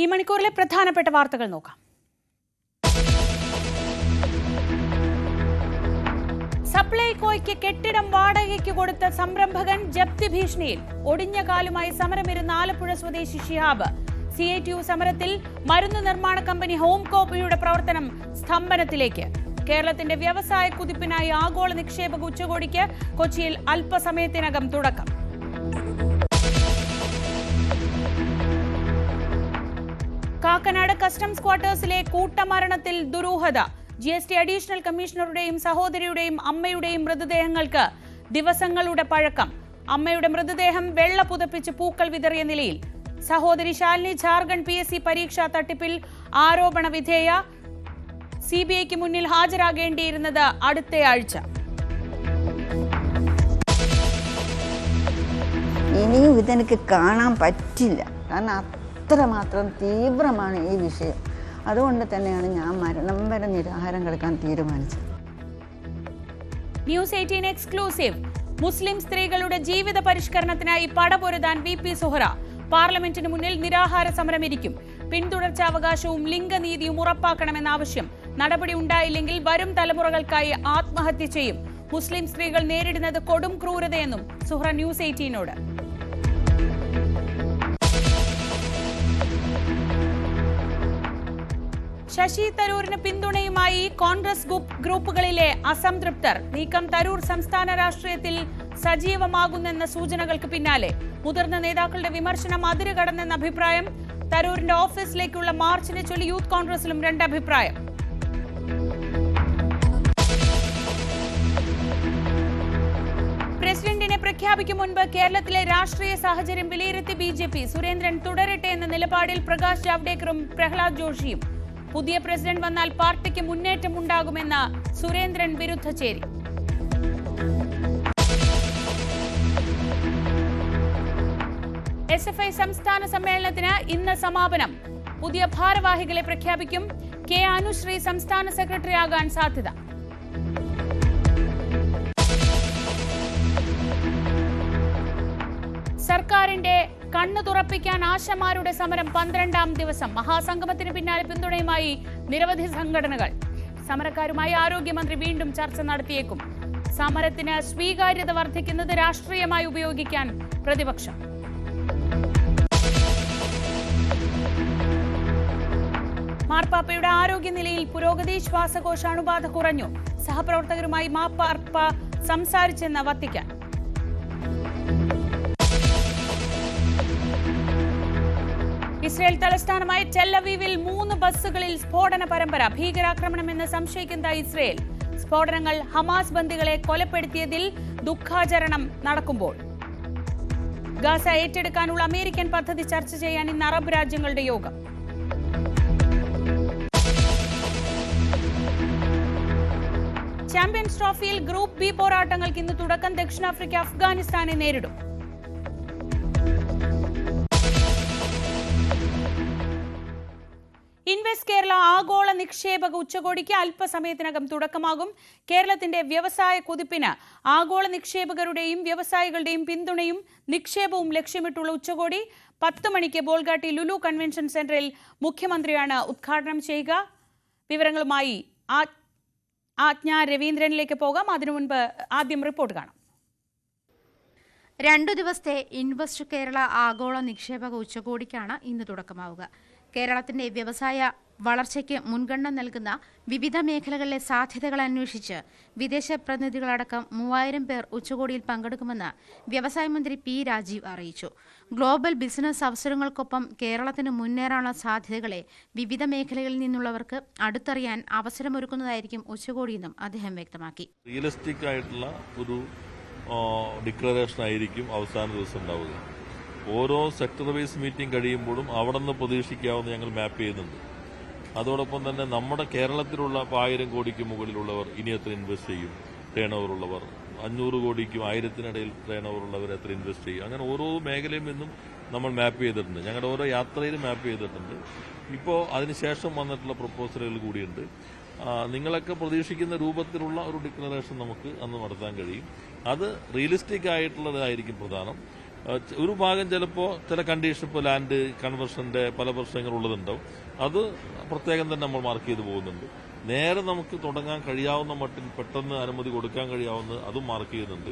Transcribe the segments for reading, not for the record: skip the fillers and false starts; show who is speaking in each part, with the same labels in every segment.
Speaker 1: ഈ മണിക്കൂറിലെ പ്രധാനപ്പെട്ട വാർത്തകൾ നോക്കാം. സപ്ലൈകോയ്ക്ക് കെട്ടിടം വാടകയ്ക്ക് കൊടുത്ത സംരംഭകൻ ജപ്തി ഭീഷണിയിൽ. ഒടിഞ്ഞ കാലുമായി സമരമിരുന്ന ആലപ്പുഴ സ്വദേശി ഷിഹാബ്. CITU സമരത്തിൽ മരുന്ന് നിർമ്മാണ കമ്പനി ഹോംകോപ്പിയുടെ പ്രവർത്തനം സ്തംഭനത്തിലേക്ക്. കേരളത്തിന്റെ വ്യവസായ കുതിപ്പിനായി ആഗോള നിക്ഷേപക ഉച്ചകോടിക്ക് കൊച്ചിയിൽ അല്പസമയത്തിനകം തുടക്കം. കാക്കനാട് കസ്റ്റംസ് ക്വാർട്ടേഴ്സിലെ കൂട്ടമരണത്തിൽ ദുരൂഹത. GST അഡീഷണൽ കമ്മീഷണറുടെയും സഹോദരിയുടെയും അമ്മയുടെയും മൃതദേഹങ്ങൾക്ക് ദിവസങ്ങളുടെ പഴക്കം. അമ്മയുടെ മൃതദേഹം വെള്ള പുതപ്പിച്ച് പൂക്കൾ വിതറിയ നിലയിൽ. സഹോദരി ശാലിനി ജാർഖണ്ഡ് PSC പരീക്ഷാ തട്ടിപ്പിൽ ആരോപണ വിധേയ. CBIക്ക് മുന്നിൽ ഹാജരാകേണ്ടിയിരുന്നത് അടുത്തയാഴ്ച.
Speaker 2: ഇനിയും ഇതെനിക്ക് കാണാൻ പറ്റില്ല, കാരണം അത്രമാത്രം തീവ്രമാണ് ഈ വിഷയം. അതുകൊണ്ട് തന്നെയാണ് ഞാൻ മരണം വരെ നിരാഹാരം കിടക്കാൻ തീരുമാനിച്ചത്.
Speaker 1: News 18 exclusive. മുസ്ലിം സ്ത്രീകളുടെ ജീവിത പരിഷ്കരണത്തിനായി പടപൊരുതാൻ VP സുഹറ. പാർലമെന്റിന് മുന്നിൽ നിരാഹാര സമരമിരിക്കും. പിന്തുടർച്ചാവകാശവും ലിംഗനീതിയും ഉറപ്പാക്കണമെന്ന ആവശ്യം. നടപടി ഉണ്ടായില്ലെങ്കിൽ വരും തലമുറകൾക്കായി ആത്മഹത്യ ചെയ്യും. മുസ്ലിം സ്ത്രീകൾ നേരിടുന്നത് കൊടും ക്രൂരതയെന്നും സുഹറ ന്യൂസ് 18നോട്. ശശി തരൂരിന് പിന്തുണയുമായി കോൺഗ്രസ് ഗ്രൂപ്പുകളിലെ അസംതൃപ്തർ. നീക്കം തരൂർ സംസ്ഥാന രാഷ്ട്രീയത്തിൽ സജീവമാകുന്നെന്ന സൂചനകൾക്ക് പിന്നാലെ മുതിർന്ന നേതാക്കളുടെ വിമർശനം അതിരുകടന്നെന്ന അഭിപ്രായം. തരൂരിന്റെ ഓഫീസിലേക്കുള്ള മാർച്ചിനെ ചൊല്ലി യൂത്ത് കോൺഗ്രസിലും രണ്ടഭിപ്രായം. പ്രസിഡന്റിനെ പ്രഖ്യാപിക്കും മുൻപ് കേരളത്തിലെ രാഷ്ട്രീയ സാഹചര്യം വിലയിരുത്തി BJP. സുരേന്ദ്രൻ തുടരട്ടെ എന്ന നിലപാടിൽ പ്രകാശ് ജാവ്ദേക്കറും പ്രഹ്ലാദ് ജോഷിയും. പുതിയ പ്രസിഡന്റ് വന്നാൽ പാർട്ടിക്ക് മുന്നേറ്റമുണ്ടാകുമെന്ന സുരേന്ദ്രൻ വിരുദ്ധചേരി. SFI സംസ്ഥാന സമ്മേളനത്തിന് ഇന്ന് സമാപനം. പുതിയ ഭാരവാഹികളെ പ്രഖ്യാപിക്കും. K. അനുശ്രീ സംസ്ഥാന സെക്രട്ടറിയാകാൻ സാധ്യത. സർക്കാരിന്റെ കണ്ണു തുറപ്പിക്കാൻ ആശമാരുടെ സമരം 12ാം ദിവസം. മഹാസംഗമത്തിന് പിന്നാലെ പിന്തുണയുമായി നിരവധി സംഘടനകൾ. സമരക്കാരുമായി ആരോഗ്യമന്ത്രി വീണ്ടും ചർച്ച നടത്തിയേക്കും. സമരത്തിന് സ്വീകാര്യത വർദ്ധിക്കുന്നത് രാഷ്ട്രീയമായി ഉപയോഗിക്കാൻ പ്രതിപക്ഷം. മാർപ്പാപ്പയുടെ ആരോഗ്യനിലയിൽ പുരോഗതി. ശ്വാസകോശ അണുബാധ കുറഞ്ഞു. സഹപ്രവർത്തകരുമായി മാർപ്പാപ്പ സംസാരിച്ചെന്ന് വത്തിക്കാൻ. ഇസ്രയേൽ തലസ്ഥാനമായ ടെൽ അവീവിൽ 3 ബസ്സുകളിൽ സ്ഫോടന പരമ്പര. ഭീകരാക്രമണമെന്ന് സംശയിക്കുന്ന ഇസ്രയേൽ. സ്ഫോടനങ്ങൾ ഹമാസ് ബന്ദികളെ കൊലപ്പെടുത്തിയതിൽ ദുഃഖാചരണം നടക്കുമ്പോൾ. ഗാസ ഏറ്റെടുക്കാനുള്ള അമേരിക്കൻ പദ്ധതി ചർച്ച ചെയ്യാൻ ഇന്ന് അറബ് രാജ്യങ്ങളുടെ യോഗം. ചാമ്പ്യൻസ് ട്രോഫിയിൽ ഗ്രൂപ്പ് B പോരാട്ടങ്ങൾക്ക് ഇന്ന് തുടക്കം. ദക്ഷിണാഫ്രിക്ക അഫ്ഗാനിസ്ഥാനെ നേരിടും. ഇൻവെസ്റ്റ് കേരള ആഗോള നിക്ഷേപക ഉച്ചകോടിക്ക് അല്പസമയത്തിനകം തുടക്കമാകും. കേരളത്തിന്റെ വ്യവസായ കുതിപ്പിന് ആഗോള നിക്ഷേപകരുടെയും വ്യവസായികളുടെയും പിന്തുണയും നിക്ഷേപവും ലക്ഷ്യമിട്ടുള്ള ഉച്ചകോടി 10 മണിക്ക് ബോൾഗാട്ടി ലുലു കൺവെൻഷൻ സെന്ററിൽ മുഖ്യമന്ത്രിയാണ് ഉദ്ഘാടനം ചെയ്യുക. വിവരങ്ങളുമായി ആജ്ഞ രവീന്ദ്രനിലേക്ക് പോകാം. അതിനു മുൻപ് ആദ്യം റിപ്പോർട്ട് കാണാം.
Speaker 3: 2 ദിവസത്തെ ഇൻവെസ്റ്റ് കേരള ആഗോള നിക്ഷേപക ഉച്ചകോടിക്കാണ് ഇന്ന് തുടക്കമാവുക. കേരളത്തിന്റെ വ്യവസായ വളർച്ചയ്ക്ക് മുൻഗണന നൽകുന്ന വിവിധ മേഖലകളിലെ സാധ്യതകൾ അന്വേഷിച്ച് വിദേശ പ്രതിനിധികളടക്കം 3000 പേർ ഉച്ചകോടിയിൽ പങ്കെടുക്കുമെന്ന് വ്യവസായ മന്ത്രി P. രാജീവ് അറിയിച്ചു. ഗ്ലോബൽ ബിസിനസ് അവസരങ്ങൾക്കൊപ്പം കേരളത്തിന് മുന്നേറാനുള്ള സാധ്യതകളെ വിവിധ മേഖലകളിൽ നിന്നുള്ളവർക്ക് അടുത്തറിയാൻ അവസരമൊരുക്കുന്നതായിരിക്കും ഉച്ചകോടിയെന്നും അദ്ദേഹം വ്യക്തമാക്കി.
Speaker 4: റിയലിസ്റ്റിക് ആയിട്ടുള്ള ഒരു ഡിക്ലറേഷൻ ആയിരിക്കും അവസാന ദിവസം ഉണ്ടാവുക. ഓരോ സെക്ടർ വൈസ് മീറ്റിംഗ് കഴിയുമ്പോഴും അവിടെ നിന്ന് പ്രതീക്ഷിക്കാവുന്ന ഞങ്ങൾ മാപ്പ് ചെയ്യുന്നുണ്ട്. അതോടൊപ്പം തന്നെ നമ്മുടെ കേരളത്തിലുള്ള 1000 കോടിക്ക് മുകളിലുള്ളവർ ഇനി എത്ര ഇൻവെസ്റ്റ് ചെയ്യും, ടേൺ ഓവർ ഉള്ളവർ 500 കോടിക്കും 1000-നിടയിൽ ടേൺ ഓവർ ഉള്ളവർ എത്ര ഇൻവെസ്റ്റ് ചെയ്യും, അങ്ങനെ ഓരോ മേഖലയിൽ നിന്നും നമ്മൾ മാപ്പ് ചെയ്തിട്ടുണ്ട്. ഞങ്ങളുടെ ഓരോ യാത്രയിലും മാപ്പ് ചെയ്തിട്ടുണ്ട്. ഇപ്പോൾ അതിനുശേഷം വന്നിട്ടുള്ള പ്രപ്പോസലുകൾ കൂടിയുണ്ട്. നിങ്ങളൊക്കെ പ്രതീക്ഷിക്കുന്ന രൂപത്തിലുള്ള ഒരു ഡിക്ലറേഷൻ നമുക്ക് അന്ന് നടത്താൻ കഴിയും. അത് റിയലിസ്റ്റിക് ആയിട്ടുള്ളതായിരിക്കും പ്രധാനം. ഒരു ഭാഗം ചിലപ്പോൾ ചില കണ്ടീഷൻ, ഇപ്പോൾ ലാൻഡ് കൺവേർഷന്റെ പല പ്രശ്നങ്ങളുള്ളതുണ്ടാവും. അത് പ്രത്യേകം തന്നെ നമ്മൾ മാർക്ക് ചെയ്ത് പോകുന്നുണ്ട്. നേരെ നമുക്ക് തുടങ്ങാൻ കഴിയാവുന്ന മട്ടിൽ പെട്ടെന്ന് അനുമതി കൊടുക്കാൻ കഴിയാവുന്ന അതും മാർക്ക് ചെയ്യുന്നുണ്ട്.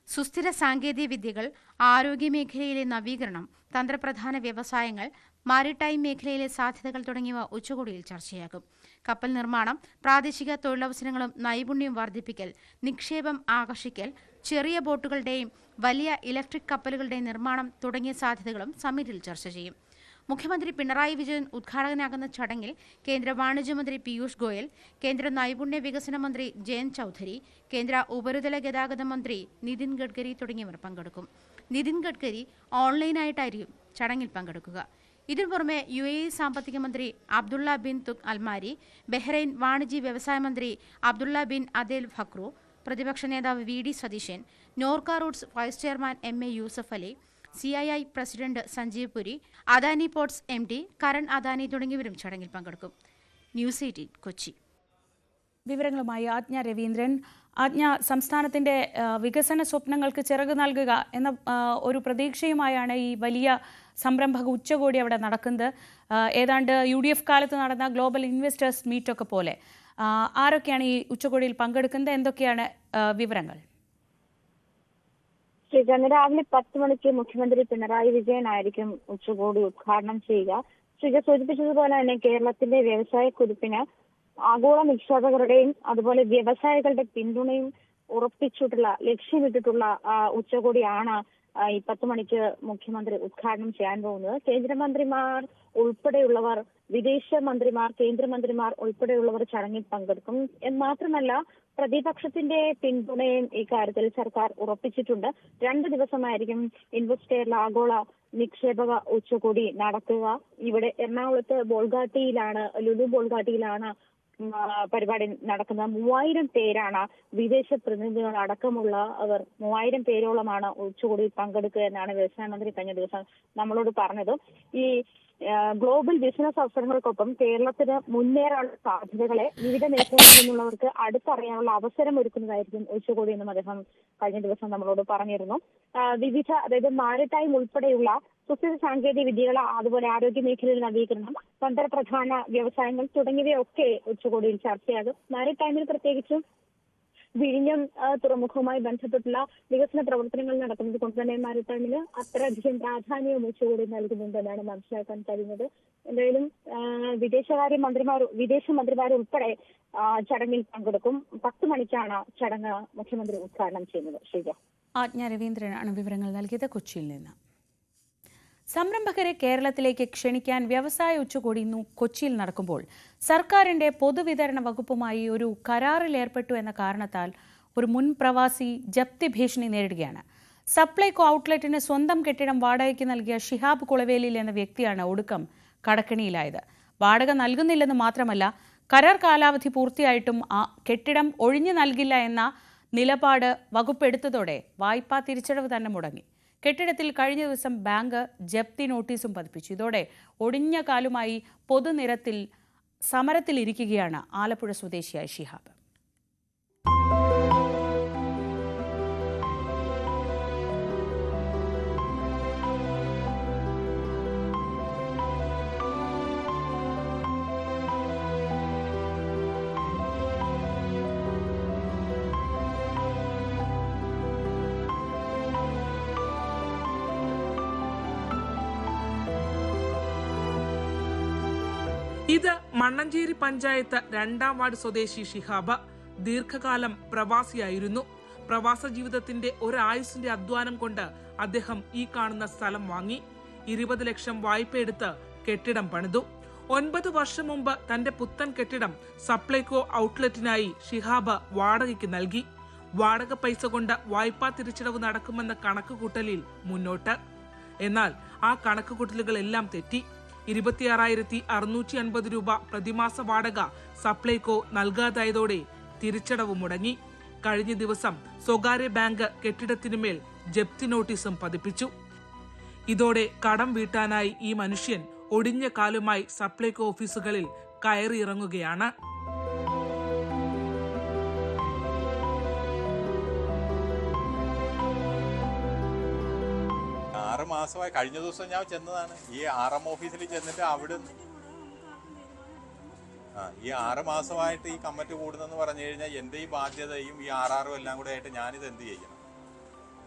Speaker 3: സുസ്ഥിര സാങ്കേതിക വിദ്യകൾ, ആരോഗ്യമേഖലയിലെ നവീകരണം, തന്ത്രപ്രധാന വ്യവസായങ്ങൾ, മാരിടൈം മേഖലയിലെ സാധ്യതകൾ തുടങ്ങിയവ ഉച്ചകോടിയിൽ ചർച്ചയാകും. കപ്പൽ നിർമ്മാണം, പ്രാദേശിക തൊഴിലവസരങ്ങളും നൈപുണ്യം വർദ്ധിപ്പിക്കൽ, നിക്ഷേപം ആകർഷിക്കൽ, ചെറിയ ബോട്ടുകളുടെയും വലിയ ഇലക്ട്രിക് കപ്പലുകളുടെയും നിർമ്മാണം തുടങ്ങിയ സാധ്യതകളും സമ്മിറ്റിൽ ചർച്ച ചെയ്യും. മുഖ്യമന്ത്രി പിണറായി വിജയൻ ഉദ്ഘാടകനാകുന്ന ചടങ്ങിൽ കേന്ദ്ര വാണിജ്യമന്ത്രി പീയൂഷ് ഗോയൽ, കേന്ദ്ര നൈപുണ്യ വികസന മന്ത്രി ജയന്ത് ചൌധരി, കേന്ദ്ര ഉപരിതല ഗതാഗത മന്ത്രി നിതിൻ ഗഡ്കരി തുടങ്ങിയവർ പങ്കെടുക്കും. നിതിൻ ഗഡ്കരി ഓൺലൈനായിട്ടായിരിക്കും ചടങ്ങിൽ പങ്കെടുക്കുക. ഇതിനു പുറമെ UAE സാമ്പത്തിക മന്ത്രി അബ്ദുള്ള ബിൻ തുക് അൽമാരി, ബഹ്റൈൻ വാണിജ്യ വ്യവസായ മന്ത്രി അബ്ദുള്ള ബിൻ അദേൽ ഫക്രു, പ്രതിപക്ഷ നേതാവ് VD Satheesan, Norka Roots vice chairman MA Yusuf Ali, CII president Sanjeev Puri, Adani Ports MD Karan Adani തുടങ്ങിയവരും ചടങ്ങിൽ പങ്കെടുക്കും. ന്യൂസ് 18 കൊച്ചി.
Speaker 1: വിവരങ്ങളുമായി ആജ്ഞ രവീന്ദ്രൻ. ആജ്ഞ, സംസ്ഥാനത്തിന്റെ വികസന സ്വപ്നങ്ങൾക്ക് ചിറക് നൽകുക എന്ന ഒരു പ്രതീക്ഷയുമായാണ് ഈ വലിയ സംരംഭക ഉച്ചകോടി അവിടെ നടക്കുന്നത്. ഏതാണ്ട് UDF കാലത്ത് നടന്ന ഗ്ലോബൽ ഇൻവെസ്റ്റേഴ്സ് മീറ്റൊക്കെ പോലെ. ആരൊക്കെയാണ് ഈ ഉച്ചകോടിയിൽ പങ്കെടുക്കുന്നത്? എന്തൊക്കെയാണ് വിവരങ്ങൾ?
Speaker 5: ശ്രീജ, രാവിലെ 10 മണിക്ക് മുഖ്യമന്ത്രി പിണറായി വിജയൻ ആയിരിക്കും ഉച്ചകോടി ഉദ്ഘാടനം ചെയ്യുക. ശ്രീജ സൂചിപ്പിച്ചതുപോലെ തന്നെ കേരളത്തിന്റെ വ്യവസായ കുതിപ്പിന് ആഗോള നിക്ഷേപകരുടെയും അതുപോലെ വ്യവസായികളുടെ പിന്തുണയും ഉറപ്പിച്ചിട്ടുള്ള, ലക്ഷ്യമിട്ടിട്ടുള്ള ഉച്ചകോടിയാണ് ഈ 10 മണിക്ക് മുഖ്യമന്ത്രി ഉദ്ഘാടനം ചെയ്യാൻ പോകുന്നത്. കേന്ദ്രമന്ത്രിമാർ ഉൾപ്പെടെയുള്ളവർ, വിദേശ മന്ത്രിമാർ, കേന്ദ്രമന്ത്രിമാർ ഉൾപ്പെടെയുള്ളവർ ചടങ്ങിൽ പങ്കെടുക്കും. മാത്രമല്ല, പ്രതിപക്ഷത്തിന്റെ പിന്തുണയും ഇക്കാര്യത്തിൽ സർക്കാർ ഉറപ്പിച്ചിട്ടുണ്ട്. 2 ദിവസമായിരിക്കും ഇൻവെസ്റ്റ് കേരള ആഗോള നിക്ഷേപക ഉച്ചകോടി നടക്കുക. ഇവിടെ എറണാകുളത്ത് ബോൾഗാട്ടിയിലാണ്, ലുലു ബോൾഗാട്ടിയിലാണ് പരിപാടി നടക്കുന്നത്. 3000 പേരാണ്, വിദേശ പ്രതിനിധികൾ അടക്കമുള്ള അവർ 3000 പേരോളമാണ് ഉച്ചകോടിയിൽ പങ്കെടുക്കുക എന്നാണ് വ്യവസായ മന്ത്രി കഴിഞ്ഞ ദിവസം നമ്മളോട് പറഞ്ഞത്. ഈ ഗ്ലോബൽ ബിസിനസ് അവസരങ്ങൾക്കൊപ്പം കേരളത്തിന് മുന്നേറാനുള്ള സാധ്യതകളെ വിവിധ മേഖലകളിൽ നിന്നുള്ളവർക്ക് അടുത്തറിയാനുള്ള അവസരം ഒരുക്കുന്നതായിരിക്കും ഉച്ചകോടി എന്നും അദ്ദേഹം കഴിഞ്ഞ ദിവസം നമ്മളോട് പറഞ്ഞിരുന്നു. വിവിധ, അതായത് മാരിടൈം ഉൾപ്പെടെയുള്ള സുസ്ഥിര സാങ്കേതിക വിദ്യകൾ, അതുപോലെ ആരോഗ്യ മേഖലയിൽ നവീകരണം, തന്ത്രപ്രധാന വ്യവസായങ്ങൾ തുടങ്ങിയവയൊക്കെ ഉച്ചകോടിയിൽ ചർച്ചയാകും. മാരിടൈമിൽ പ്രത്യേകിച്ചും വിഴിഞ്ഞം തുറമുഖവുമായി ബന്ധപ്പെട്ടുള്ള വികസന പ്രവർത്തനങ്ങൾ നടക്കുന്നത് കൊണ്ട് തന്നെ മാരിടൈമിന് അത്രയധികം പ്രാധാന്യവും ഉച്ചകോടി നൽകുന്നുണ്ടെന്നാണ് മനസ്സിലാക്കാൻ കഴിയുന്നത്. എന്തായാലും വിദേശ മന്ത്രിമാർ ഉൾപ്പെടെ ചടങ്ങിൽ പങ്കെടുക്കും. 10 മണിക്കാണ് ചടങ്ങ് മുഖ്യമന്ത്രി ഉദ്ഘാടനം ചെയ്യുന്നത്. ശ്രീജ.
Speaker 1: ആജ്ഞ രവീന്ദ്രനാണ് വിവരങ്ങൾ നൽകിയത് കൊച്ചിയിൽ നിന്ന്. സംരംഭകരെ കേരളത്തിലേക്ക് ക്ഷണിക്കാൻ വ്യവസായ ഉച്ചകോടി ഇന്ന് കൊച്ചിയിൽ നടക്കുമ്പോൾ സർക്കാരിന്റെ പൊതുവിതരണ വകുപ്പുമായി ഒരു കരാറിൽ ഏർപ്പെട്ടു എന്ന കാരണത്താൽ ഒരു മുൻ പ്രവാസി ജപ്തി ഭീഷണി നേരിടുകയാണ്. സപ്ലൈകോ ഔട്ട്ലെറ്റിന് സ്വന്തം കെട്ടിടം വാടകയ്ക്ക് നൽകിയ ഷിഹാബ് കുളവേലിൽ എന്ന വ്യക്തിയാണ് ഒടുക്കം കടക്കെണിയിലായത്. വാടക നൽകുന്നില്ലെന്ന് മാത്രമല്ല, കരാർ കാലാവധി പൂർത്തിയായിട്ടും ആ കെട്ടിടം ഒഴിഞ്ഞു നൽകില്ല എന്ന നിലപാട് വകുപ്പെടുത്തതോടെ വായ്പാ തിരിച്ചടവ് തന്നെ മുടങ്ങി. കെട്ടിടത്തിൽ കഴിഞ്ഞ ദിവസം ബാങ്ക് ജപ്തി നോട്ടീസും പതിപ്പിച്ചു. ഇതോടെ ഒടിഞ്ഞ കാലുമായി പൊതുനിരത്തിൽ സമരത്തിലിരിക്കുകയാണ് ആലപ്പുഴ സ്വദേശിയായ ഷിഹാബ്.
Speaker 6: ഇത് മണ്ണഞ്ചേരി പഞ്ചായത്ത് 2ാം വാർഡ് സ്വദേശി ഷിഹാബ്. ദീർഘകാലം പ്രവാസിയായിരുന്നു. പ്രവാസ ജീവിതത്തിന്റെ ഒരായുസിന്റെ അധ്വാനം കൊണ്ട് അദ്ദേഹം ഈ കാണുന്ന സ്ഥലം വാങ്ങി. 20 ലക്ഷം വായ്പയെടുത്ത് കെട്ടിടം പണിതു. 9 വർഷം മുമ്പ് തന്റെ പുത്തൻ കെട്ടിടം സപ്ലൈകോ ഔട്ട്ലെറ്റിനായി ഷിഹാബ് വാടകയ്ക്ക് നൽകി. വാടക പൈസ കൊണ്ട് വായ്പാ തിരിച്ചടവ് നടക്കുമെന്ന കണക്കുകൂട്ടലിൽ മുന്നോട്ട്. എന്നാൽ ആ കണക്കുകൂട്ടലുകളെല്ലാം തെറ്റി. 26,650 രൂപ പ്രതിമാസ വാടക സപ്ലൈകോ നൽകാതായതോടെ തിരിച്ചടവ് മുടങ്ങി. കഴിഞ്ഞ ദിവസം സ്വകാര്യ ബാങ്ക് കെട്ടിടത്തിനുമേൽ ജപ്തി നോട്ടീസും പതിപ്പിച്ചു. ഇതോടെ കടം വീട്ടാനായി ഈ മനുഷ്യൻ ഒടിഞ്ഞ കാലുമായി സപ്ലൈകോ ഓഫീസുകളിൽ കയറിയിറങ്ങുകയാണ്.
Speaker 7: 6 മാസമായി. കഴിഞ്ഞ ദിവസം ഞാൻ ചെന്നതാണ് ഈ RM ഓഫീസിൽ ചെന്നിട്ട് അവിടെ ഈ 6 മാസമായിട്ട് ഈ കമ്മിറ്റി കൂടുന്നെന്ന് പറഞ്ഞു കഴിഞ്ഞാൽ എൻ്റെ ഈ ബാധ്യതയും ഈ RRും എല്ലാം കൂടെ ആയിട്ട് ഞാനിത് എന്ത് ചെയ്യണം?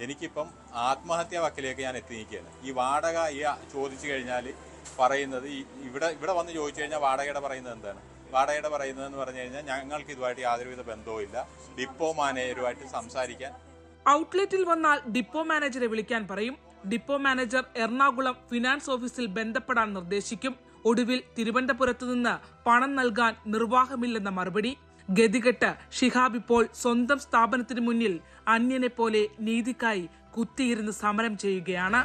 Speaker 7: എനിക്കിപ്പം ആത്മഹത്യാ വക്കിലേക്ക് ഞാൻ എത്തി നിൽക്കുകയാണ്. ഈ വാടക ഈ ചോദിച്ചു കഴിഞ്ഞാൽ പറയുന്നത് ഇവിടെ വന്ന് ചോദിച്ചു കഴിഞ്ഞാൽ വാടകയുടെ പറയുന്നത് എന്താണ്? വാടകയുടെ പറയുന്നതെന്ന് പറഞ്ഞു കഴിഞ്ഞാൽ ഞങ്ങൾക്ക് ഇതുമായിട്ട് യാതൊരുവിധ ബന്ധവുമില്ല, ഡിപ്പോ മാനേജരുമായിട്ട് സംസാരിക്കാൻ.
Speaker 6: ഔട്ട്ലെറ്റിൽ വന്നാൽ ഡിപ്പോ മാനേജറെ വിളിക്കാൻ പറയും. ഡിപ്പോ മാനേജർ എറണാകുളം ഫിനാൻസ് ഓഫീസിൽ ബന്ധപ്പെടാൻ നിർദ്ദേശിക്കും. ഒടുവിൽ തിരുവനന്തപുരത്ത് നിന്ന് പണം നൽകാൻ നിർവാഹമില്ലെന്ന മറുപടി. ഗതികെട്ട് ഷിഹാബ് ഇപ്പോൾ സ്വന്തം സ്ഥാപനത്തിന് മുന്നിൽ അന്യനെ പോലെ നീതിക്കായി കുത്തിയിരുന്ന് സമരം ചെയ്യുകയാണ്.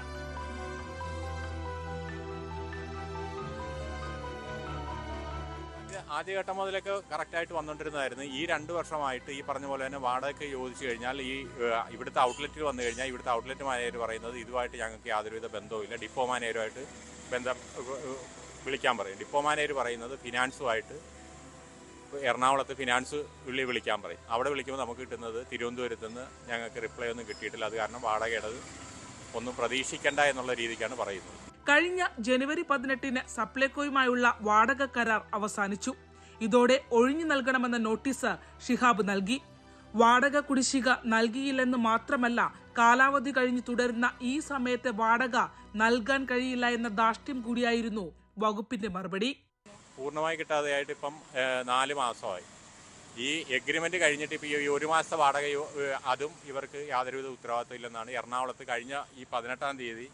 Speaker 7: ആദ്യഘട്ടം മുതലൊക്കെ കറക്റ്റായിട്ട് വന്നുകൊണ്ടിരുന്നതായിരുന്നു. ഈ 2 വർഷമായിട്ട് ഈ പറഞ്ഞ പോലെ തന്നെ വാടകയ്ക്ക് ചോദിച്ചു കഴിഞ്ഞാൽ ഇവിടുത്തെ ഔട്ട്ലെറ്റിൽ വന്നു കഴിഞ്ഞാൽ ഇവിടുത്തെ ഔട്ട്ലെറ്റ് മാനേജർ പറയുന്നത് ഇതുമായിട്ട് ഞങ്ങൾക്ക് യാതൊരുവിധ ബന്ധവുമില്ല, ഡിപ്പോ മാനേജരുമായിട്ട് വിളിക്കാൻ പറയും. ഡിപ്പോ മാനേജർ പറയുന്നത് ഫിനാൻസുമായിട്ട് എറണാകുളത്ത് ഫിനാൻസ് വിളിക്കാൻ പറയും. അവിടെ വിളിക്കുമ്പോൾ നമുക്ക് കിട്ടുന്നത് തിരുവനന്തപുരത്ത് നിന്ന് ഞങ്ങൾക്ക് റിപ്ലൈ ഒന്നും കിട്ടിയിട്ടില്ല, അത് കാരണം വാടകയുടേത് ഒന്നും പ്രതീക്ഷിക്കേണ്ട എന്നുള്ള രീതിക്കാണ് പറയുന്നത്.
Speaker 6: കഴിഞ്ഞ ജനുവരി 18-ന് സപ്ലൈകോയുമായുള്ള വാടക കരാർ അവസാനിച്ചു. ഇതോടെ ഒഴിഞ്ഞു നൽകണമെന്ന നോട്ടീസ് ഷിഹാബ് നൽകി. വാടക കുടിശ്ശിക നൽകിയില്ലെന്ന് മാത്രമല്ല, കാലാവധി കഴിഞ്ഞ് തുടരുന്ന ഈ സമയത്തെ വാടക നൽകാൻ കഴിയില്ല എന്ന ധാർഷ്ട്യം കൂടിയായിരുന്നു വകുപ്പിന്റെ മറുപടി.
Speaker 7: പൂർണ്ണമായി കിട്ടാതെയായിട്ട് ഇപ്പം 4 മാസമായി. ഈ എഗ്രിമെന്റ് കഴിഞ്ഞിട്ട് ഇപ്പം ഈ 1 മാസത്തെ വാടക അതും ഇവർക്ക് യാതൊരുവിധ ഉത്തരവാദിത്വം ഇല്ലെന്നാണ് എറണാകുളത്ത് കഴിഞ്ഞ ഈ 18-ാം തീയതി.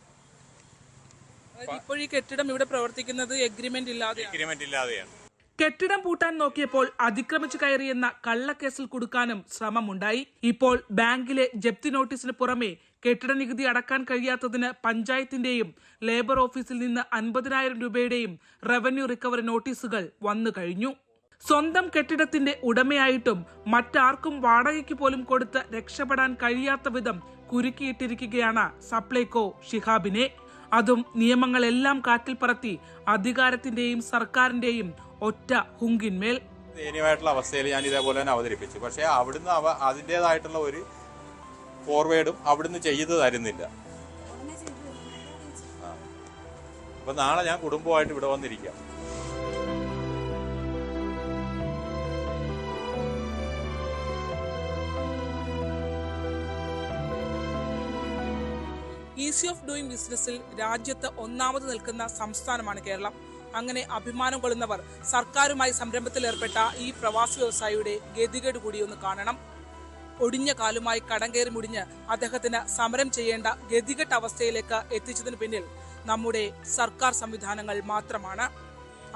Speaker 6: ഇപ്പോൾ ഈ കെട്ടിടം ഇവിടെ പ്രവർത്തിക്കുന്നത് എഗ്രിമെന്റ്
Speaker 7: ഇല്ലാതെയാണ്.
Speaker 6: കെട്ടിടം പൂട്ടാൻ നോക്കിയപ്പോൾ അതിക്രമിച്ചു കയറിയെന്ന കള്ളക്കേസിൽ കുടുക്കാനും ശ്രമമുണ്ടായി. ഇപ്പോൾ ബാങ്കിലെ ജപ്തി നോട്ടീസിന് പുറമെ കെട്ടിട നികുതി അടക്കാൻ കഴിയാത്തതിന് പഞ്ചായത്തിന്റെയും ലേബർ ഓഫീസിൽ നിന്ന് 50,000 രൂപയുടെയും റവന്യൂ റിക്കവറി നോട്ടീസുകൾ വന്നു കഴിഞ്ഞു. സ്വന്തം കെട്ടിടത്തിന്റെ ഉടമയായിട്ടും മറ്റാർക്കും വാടകയ്ക്ക് പോലും കൊടുത്ത് രക്ഷപ്പെടാൻ കഴിയാത്ത വിധം കുരുക്കിയിട്ടിരിക്കുകയാണ് സപ്ലൈകോ ഷിഹാബിനെ. അതും നിയമങ്ങളെല്ലാം കാറ്റിൽ പറത്തി അധികാരത്തിന്റെയും സർക്കാരിന്റെയും ഒറ്റ ഹുങ്കിന്മേൽ.
Speaker 7: ദയനീയമായിട്ടുള്ള അവസ്ഥയിൽ ഞാൻ ഇതേപോലെ തന്നെ അവതരിപ്പിച്ചു. പക്ഷേ അവിടുന്ന് അതിൻ്റെതായിട്ടുള്ള ഒരു ഫോർവേഡും അവിടുന്ന് ചെയ്തു തരുന്നില്ല. അപ്പൊ നാളെ ഞാൻ കുടുംബമായിട്ട് ഇവിടെ വന്നിരിക്കാം.
Speaker 6: ഈസി ഓഫ് ഡൂയിങ് ബിസിനസ്സിൽ രാജ്യത്ത് ഒന്നാമത് നിൽക്കുന്ന സംസ്ഥാനമാണ് കേരളം. അങ്ങനെ അഭിമാനം കൊള്ളുന്നവർ സർക്കാരുമായി സംരംഭത്തിലേർപ്പെട്ട ഈ പ്രവാസി വ്യവസായിയുടെ ഗതികേട് കൂടി ഒന്ന് കാണണം. ഒടിഞ്ഞ കാലുമായി കടം കയറി മുടിഞ്ഞ് അദ്ദേഹത്തിന് സമരം ചെയ്യേണ്ട ഗതികെട്ട അവസ്ഥയിലേക്ക് എത്തിച്ചതിന് പിന്നിൽ നമ്മുടെ സർക്കാർ സംവിധാനങ്ങൾ മാത്രമാണ്.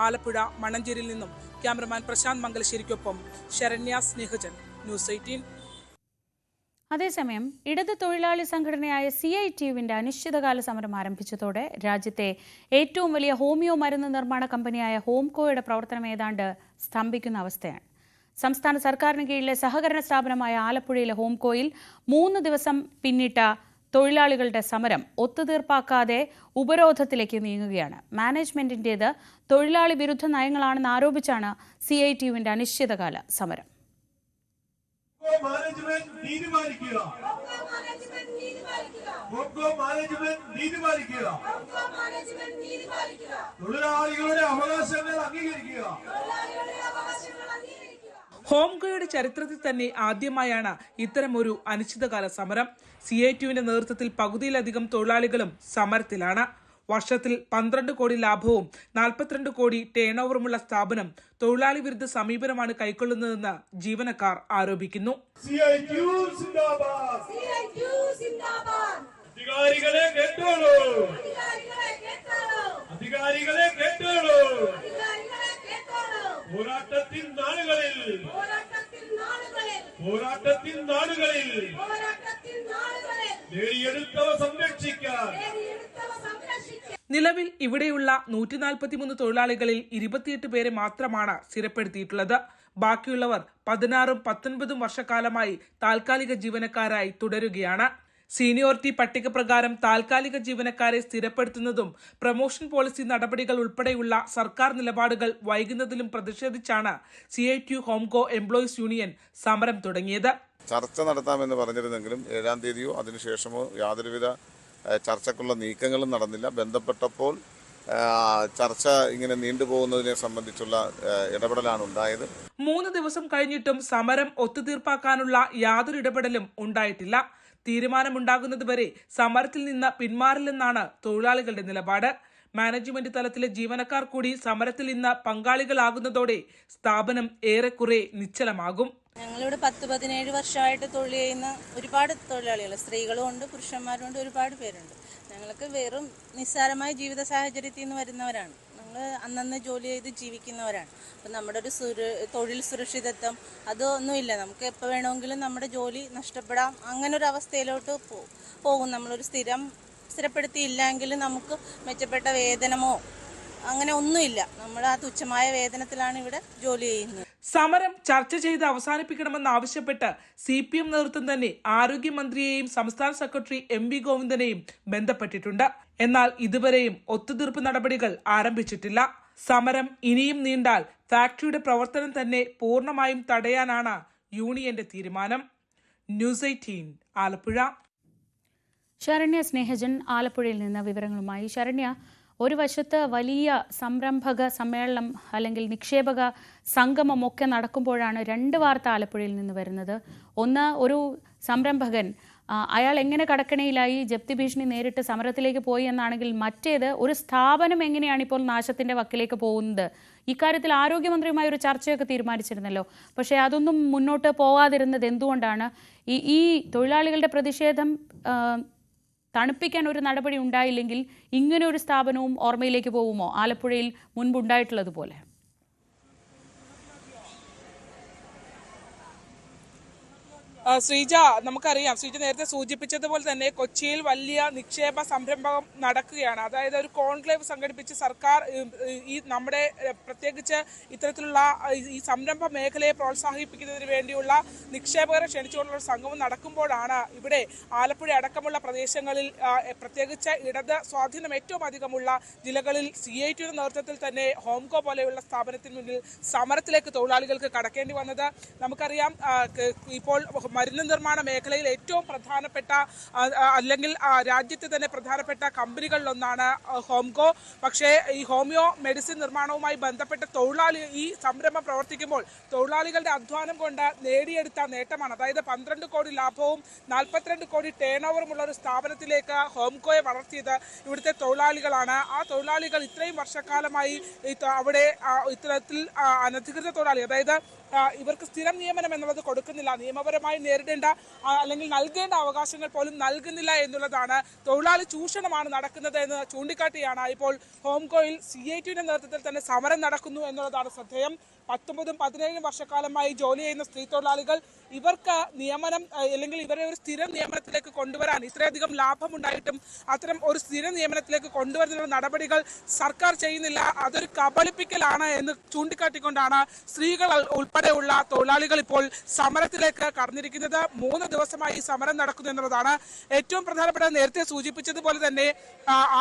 Speaker 6: ആലപ്പുഴ മണ്ണഞ്ചേരിയിൽ നിന്നും ക്യാമറമാൻ പ്രശാന്ത് മംഗലശ്ശേരിക്കൊപ്പം ശരണ്യ സ്നേഹജൻ, ന്യൂസ് 18.
Speaker 1: അതേസമയം ഇടത് തൊഴിലാളി സംഘടനയായ CITUവിന്റെ അനിശ്ചിതകാല സമരം ആരംഭിച്ചതോടെ രാജ്യത്തെ ഏറ്റവും വലിയ ഹോമിയോ മരുന്ന് നിർമ്മാണ കമ്പനിയായ ഹോംകോയുടെ പ്രവർത്തനം ഏതാണ്ട് സ്തംഭിക്കുന്ന അവസ്ഥയാണ്. സംസ്ഥാന സർക്കാരിന് കീഴിലെ സഹകരണ സ്ഥാപനമായ ആലപ്പുഴയിലെ ഹോംകോയിൽ 3 ദിവസം പിന്നിട്ട തൊഴിലാളികളുടെ സമരം ഒത്തുതീർപ്പാക്കാതെ ഉപരോധത്തിലേക്ക് നീങ്ങുകയാണ്. മാനേജ്മെന്റിന്റേത് തൊഴിലാളി വിരുദ്ധ നയങ്ങളാണെന്ന് ആരോപിച്ചാണ് CITUവിന്റെ അനിശ്ചിതകാല സമരം.
Speaker 8: തൊഴിലാളികളുടെ അവകാശങ്ങൾ അംഗീകരിക്കുക.
Speaker 6: ഹോംകോയുടെ ചരിത്രത്തിൽ തന്നെ ആദ്യമായാണ് ഇത്തരമൊരു അനിശ്ചിതകാല സമരം. CITUവിന്റെ നേതൃത്വത്തിൽ പകുതിയിലധികം തൊഴിലാളികളും സമരത്തിലാണ്. വർഷത്തിൽ 12 കോടി ലാഭവും 42 കോടി ടേൺ ഓവറുമുള്ള സ്ഥാപനം തൊഴിലാളി വിരുദ്ധ സമീപനമാണ് കൈക്കൊള്ളുന്നതെന്ന് ജീവനക്കാർ ആരോപിക്കുന്നു.
Speaker 8: അധികാരികളെ കേട്ടോളൂ, അധികാരികളെ കേട്ടോളൂ. പോരാട്ടത്തിൻ നാളുകളിൽ നേടിയെടുത്തവ സംരക്ഷിക്കാൻ.
Speaker 6: നിലവിൽ ഇവിടെയുള്ള 143 തൊഴിലാളികളിൽ 28 പേരെ മാത്രമാണ് സ്ഥിരപ്പെടുത്തിയിട്ടുള്ളത്. ബാക്കിയുള്ളവർ 16ഉം 19ഉം വർഷക്കാലമായി താൽക്കാലിക ജീവനക്കാരായി തുടരുകയാണ്. സീനിയോറിറ്റി പട്ടിക പ്രകാരം താൽക്കാലിക ജീവനക്കാരെ സ്ഥിരപ്പെടുത്തുന്നതും പ്രൊമോഷൻ പോളിസി നടപടികൾ ഉൾപ്പെടെയുള്ള സർക്കാർ നിലപാടുകൾ വൈകുന്നതിലും പ്രതിഷേധിച്ചാണ് CITU ഹോംകോ എംപ്ലോയീസ് യൂണിയൻ സമരം തുടങ്ങിയത്.
Speaker 9: ചർച്ച നടത്താമെന്ന് പറഞ്ഞിരുന്നെങ്കിലും 7-ാം തീയതിയോ അതിനുശേഷമോ യാതൊരുവിധ ചർച്ചക്കുള്ള നീക്കങ്ങളും നടന്നില്ല. ബന്ധപ്പെട്ടപ്പോൾ ചർച്ച ഇങ്ങനെ നീണ്ടുപോകുന്നതിനെ സംബന്ധിച്ചുള്ള ഇടപെടലാണ് ഉണ്ടായത്.
Speaker 6: 3 ദിവസം കഴിഞ്ഞിട്ടും സമരം ഒത്തുതീർപ്പാക്കാനുള്ള യാതൊരു ഇടപെടലും ഉണ്ടായിട്ടില്ല. തീരുമാനമുണ്ടാകുന്നതുവരെ സമരത്തിൽ നിന്ന് പിന്മാറില്ലെന്നാണ് തൊഴിലാളികളുടെ നിലപാട്. മാനേജ്മെന്റ് തലത്തിലെ ജീവനക്കാർ കൂടി സമരത്തിൽ ഇന്ന് പങ്കാളികളാകുന്നതോടെ സ്ഥാപനം ഏറെക്കുറെ നിശ്ചലമാകും.
Speaker 10: ഞങ്ങളിവിടെ 10-17 വർഷമായിട്ട് തൊഴിൽ ചെയ്യുന്ന ഒരുപാട് തൊഴിലാളികൾ, സ്ത്രീകളും ഉണ്ട്, പുരുഷന്മാരും ഉണ്ട്, ഒരുപാട് പേരുണ്ട്. ഞങ്ങൾക്ക് വെറും നിസ്സാരമായ ജീവിത സാഹചര്യത്തിൽ നിന്ന് വരുന്നവരാണ്. ഞങ്ങൾ അന്നന്ന് ജോലി ചെയ്ത് ജീവിക്കുന്നവരാണ്. അപ്പം നമ്മുടെ ഒരു തൊഴിൽ സുരക്ഷിതത്വം അതൊന്നുമില്ല. നമുക്ക് എപ്പോൾ വേണമെങ്കിലും നമ്മുടെ ജോലി നഷ്ടപ്പെടാം. അങ്ങനെ ഒരു അവസ്ഥയിലോട്ട് പോകും. നമ്മളൊരു സ്ഥിരപ്പെടുത്തിയില്ലെങ്കിൽ നമുക്ക് മെച്ചപ്പെട്ട വേതനമോ അങ്ങനെ ഒന്നുമില്ല. നമ്മൾ ആ തുച്ഛമായ വേതനത്തിലാണ് ഇവിടെ ജോലി ചെയ്യുന്നത്.
Speaker 6: സമരം ചർച്ച ചെയ്ത് അവസാനിപ്പിക്കണമെന്നാവശ്യപ്പെട്ട് CPM നേതൃത്വം തന്നെ ആരോഗ്യമന്ത്രിയെയും സംസ്ഥാന സെക്രട്ടറി MV ഗോവിന്ദനെയും ബന്ധപ്പെട്ടിട്ടുണ്ട്. എന്നാൽ ഇതുവരെയും ഒത്തുതീർപ്പ് നടപടികൾ ആരംഭിച്ചിട്ടില്ല. സമരം ഇനിയും നീണ്ടാൽ ഫാക്ടറിയുടെ പ്രവർത്തനം തന്നെ പൂർണ്ണമായും തടയാനാണ് യൂണിയന്റെ തീരുമാനം. ന്യൂസ് 18 ആലപ്പുഴ.
Speaker 1: ശരണ്യ സ്നേഹജൻ ആലപ്പുഴയിൽ നിന്ന് വിവരങ്ങളുമായി. ശരണ്യ, ഒരു വശത്ത് വലിയ സംരംഭക സമ്മേളനം അല്ലെങ്കിൽ നിക്ഷേപക സംഗമമൊക്കെ നടക്കുമ്പോഴാണ് 2 വാർത്ത ആലപ്പുഴയിൽ നിന്ന് വരുന്നത്. ഒന്ന്, ഒരു സംരംഭകൻ അയാൾ എങ്ങനെ കടക്കണിയിലായി, ജപ്തി ഭീഷണി നേരിട്ട് സമരത്തിലേക്ക് പോയി എന്നാണെങ്കിൽ, മറ്റേത് ഒരു സ്ഥാപനം എങ്ങനെയാണ് ഇപ്പോൾ നാശത്തിന്റെ വക്കിലേക്ക് പോകുന്നത്. ഇക്കാര്യത്തിൽ ആരോഗ്യമന്ത്രിയുമായി ഒരു ചർച്ചയൊക്കെ തീരുമാനിച്ചിരുന്നല്ലോ. പക്ഷേ അതൊന്നും മുന്നോട്ട് പോകാതിരുന്നത് എന്തുകൊണ്ടാണ്? ഈ തൊഴിലാളികളുടെ പ്രതിഷേധം തണുപ്പിക്കാൻ ഒരു നടപടി ഉണ്ടായില്ലെങ്കിൽ ഇങ്ങനെ ഒരു സ്ഥാപനവും ഓർമ്മയിലേക്ക് പോകുമോ, ആലപ്പുഴയിൽ മുൻപുണ്ടായിട്ടുള്ളതുപോലെ?
Speaker 6: ശ്രീജ, നമുക്കറിയാം, ശ്രീജ നേരത്തെ സൂചിപ്പിച്ചതുപോലെ തന്നെ കൊച്ചിയിൽ വലിയ നിക്ഷേപ സംരംഭം നടക്കുകയാണ്. അതായത് ഒരു കോൺക്ലേവ് സംഘടിപ്പിച്ച് സർക്കാർ ഈ നമ്മുടെ പ്രത്യേകിച്ച് ഇത്തരത്തിലുള്ള ഈ സംരംഭ മേഖലയെ പ്രോത്സാഹിപ്പിക്കുന്നതിന് വേണ്ടിയുള്ള നിക്ഷേപകരെ ക്ഷണിച്ചുകൊണ്ടുള്ള സംഗമം നടക്കുമ്പോഴാണ് ഇവിടെ ആലപ്പുഴ അടക്കമുള്ള പ്രദേശങ്ങളിൽ പ്രത്യേകിച്ച് ഇടത് സ്വാധീനം ഏറ്റവും അധികമുള്ള ജില്ലകളിൽ CITയുടെ നേതൃത്വത്തിൽ തന്നെ ഹോംകോ പോലെയുള്ള സ്ഥാപനത്തിന് മുന്നിൽ സമരത്തിലേക്ക് തൊഴിലാളികൾക്ക് കടക്കേണ്ടി വന്നത്. നമുക്കറിയാം, ഇപ്പോൾ മരുന്ന് നിർമ്മാണ മേഖലയിൽ ഏറ്റവും പ്രധാനപ്പെട്ട അല്ലെങ്കിൽ രാജ്യത്തെ തന്നെ പ്രധാനപ്പെട്ട കമ്പനികളിലൊന്നാണ് ഹോംകോ. പക്ഷേ ഈ ഹോമിയോ മെഡിസിൻ നിർമ്മാണവുമായി ബന്ധപ്പെട്ട ഈ സംരംഭം പ്രവർത്തിക്കുമ്പോൾ തൊഴിലാളികളുടെ അധ്വാനം കൊണ്ട് നേടിയെടുത്ത നേട്ടമാണ്. അതായത് 12 കോടി ലാഭവും 42 കോടി ടേൺ ഓവറുമുള്ള ഒരു സ്ഥാപനത്തിലേക്ക് ഹോംകോയെ വളർത്തിയത് ഇവിടുത്തെ തൊഴിലാളികളാണ്. ആ തൊഴിലാളികൾ ഇത്രയും വർഷക്കാലമായി അവിടെ ഇത്തരത്തിൽ അനധികൃത തൊഴിലാളി, അതായത് ഇവർക്ക് സ്ഥിരം നിയമനം എന്നുള്ളത് കൊടുക്കുന്നില്ല, നിയമപരമായി നേരിടേണ്ട അല്ലെങ്കിൽ നൽകേണ്ട അവകാശങ്ങൾ പോലും നൽകുന്നില്ല എന്നുള്ളതാണ്. തൊഴിലാളി ചൂഷണമാണ് നടക്കുന്നത് എന്ന് ചൂണ്ടിക്കാട്ടിയാണ് ഇപ്പോൾ ഹോംകോയിൽ CITയുടെ നേതൃത്വത്തിൽ തന്നെ സമരം നടക്കുന്നു എന്നുള്ളതാണ് ശ്രദ്ധേയം. 19-17 വർഷക്കാലമായി ജോലി ചെയ്യുന്ന സ്ത്രീ തൊഴിലാളികൾ, ഇവർക്ക് നിയമനം അല്ലെങ്കിൽ ഇവരെ ഒരു സ്ഥിര നിയമനത്തിലേക്ക് കൊണ്ടുവരാൻ ഇത്രയധികം ലാഭമുണ്ടായിട്ടും അത്തരം ഒരു സ്ഥിര നിയമനത്തിലേക്ക് കൊണ്ടുവരുന്ന നടപടികൾ സർക്കാർ ചെയ്യുന്നില്ല. അതൊരു കബളിപ്പിക്കലാണ് എന്ന് ചൂണ്ടിക്കാട്ടിക്കൊണ്ടാണ് സ്ത്രീകൾ ഉൾപ്പെടെയുള്ള തൊഴിലാളികൾ ഇപ്പോൾ സമരത്തിലേക്ക് കടന്നിരിക്കുന്നത്. 3 ദിവസമായി ഈ സമരം നടക്കുന്നു എന്നുള്ളതാണ് ഏറ്റവും പ്രധാനപ്പെട്ട. നേരത്തെ സൂചിപ്പിച്ചതുപോലെ തന്നെ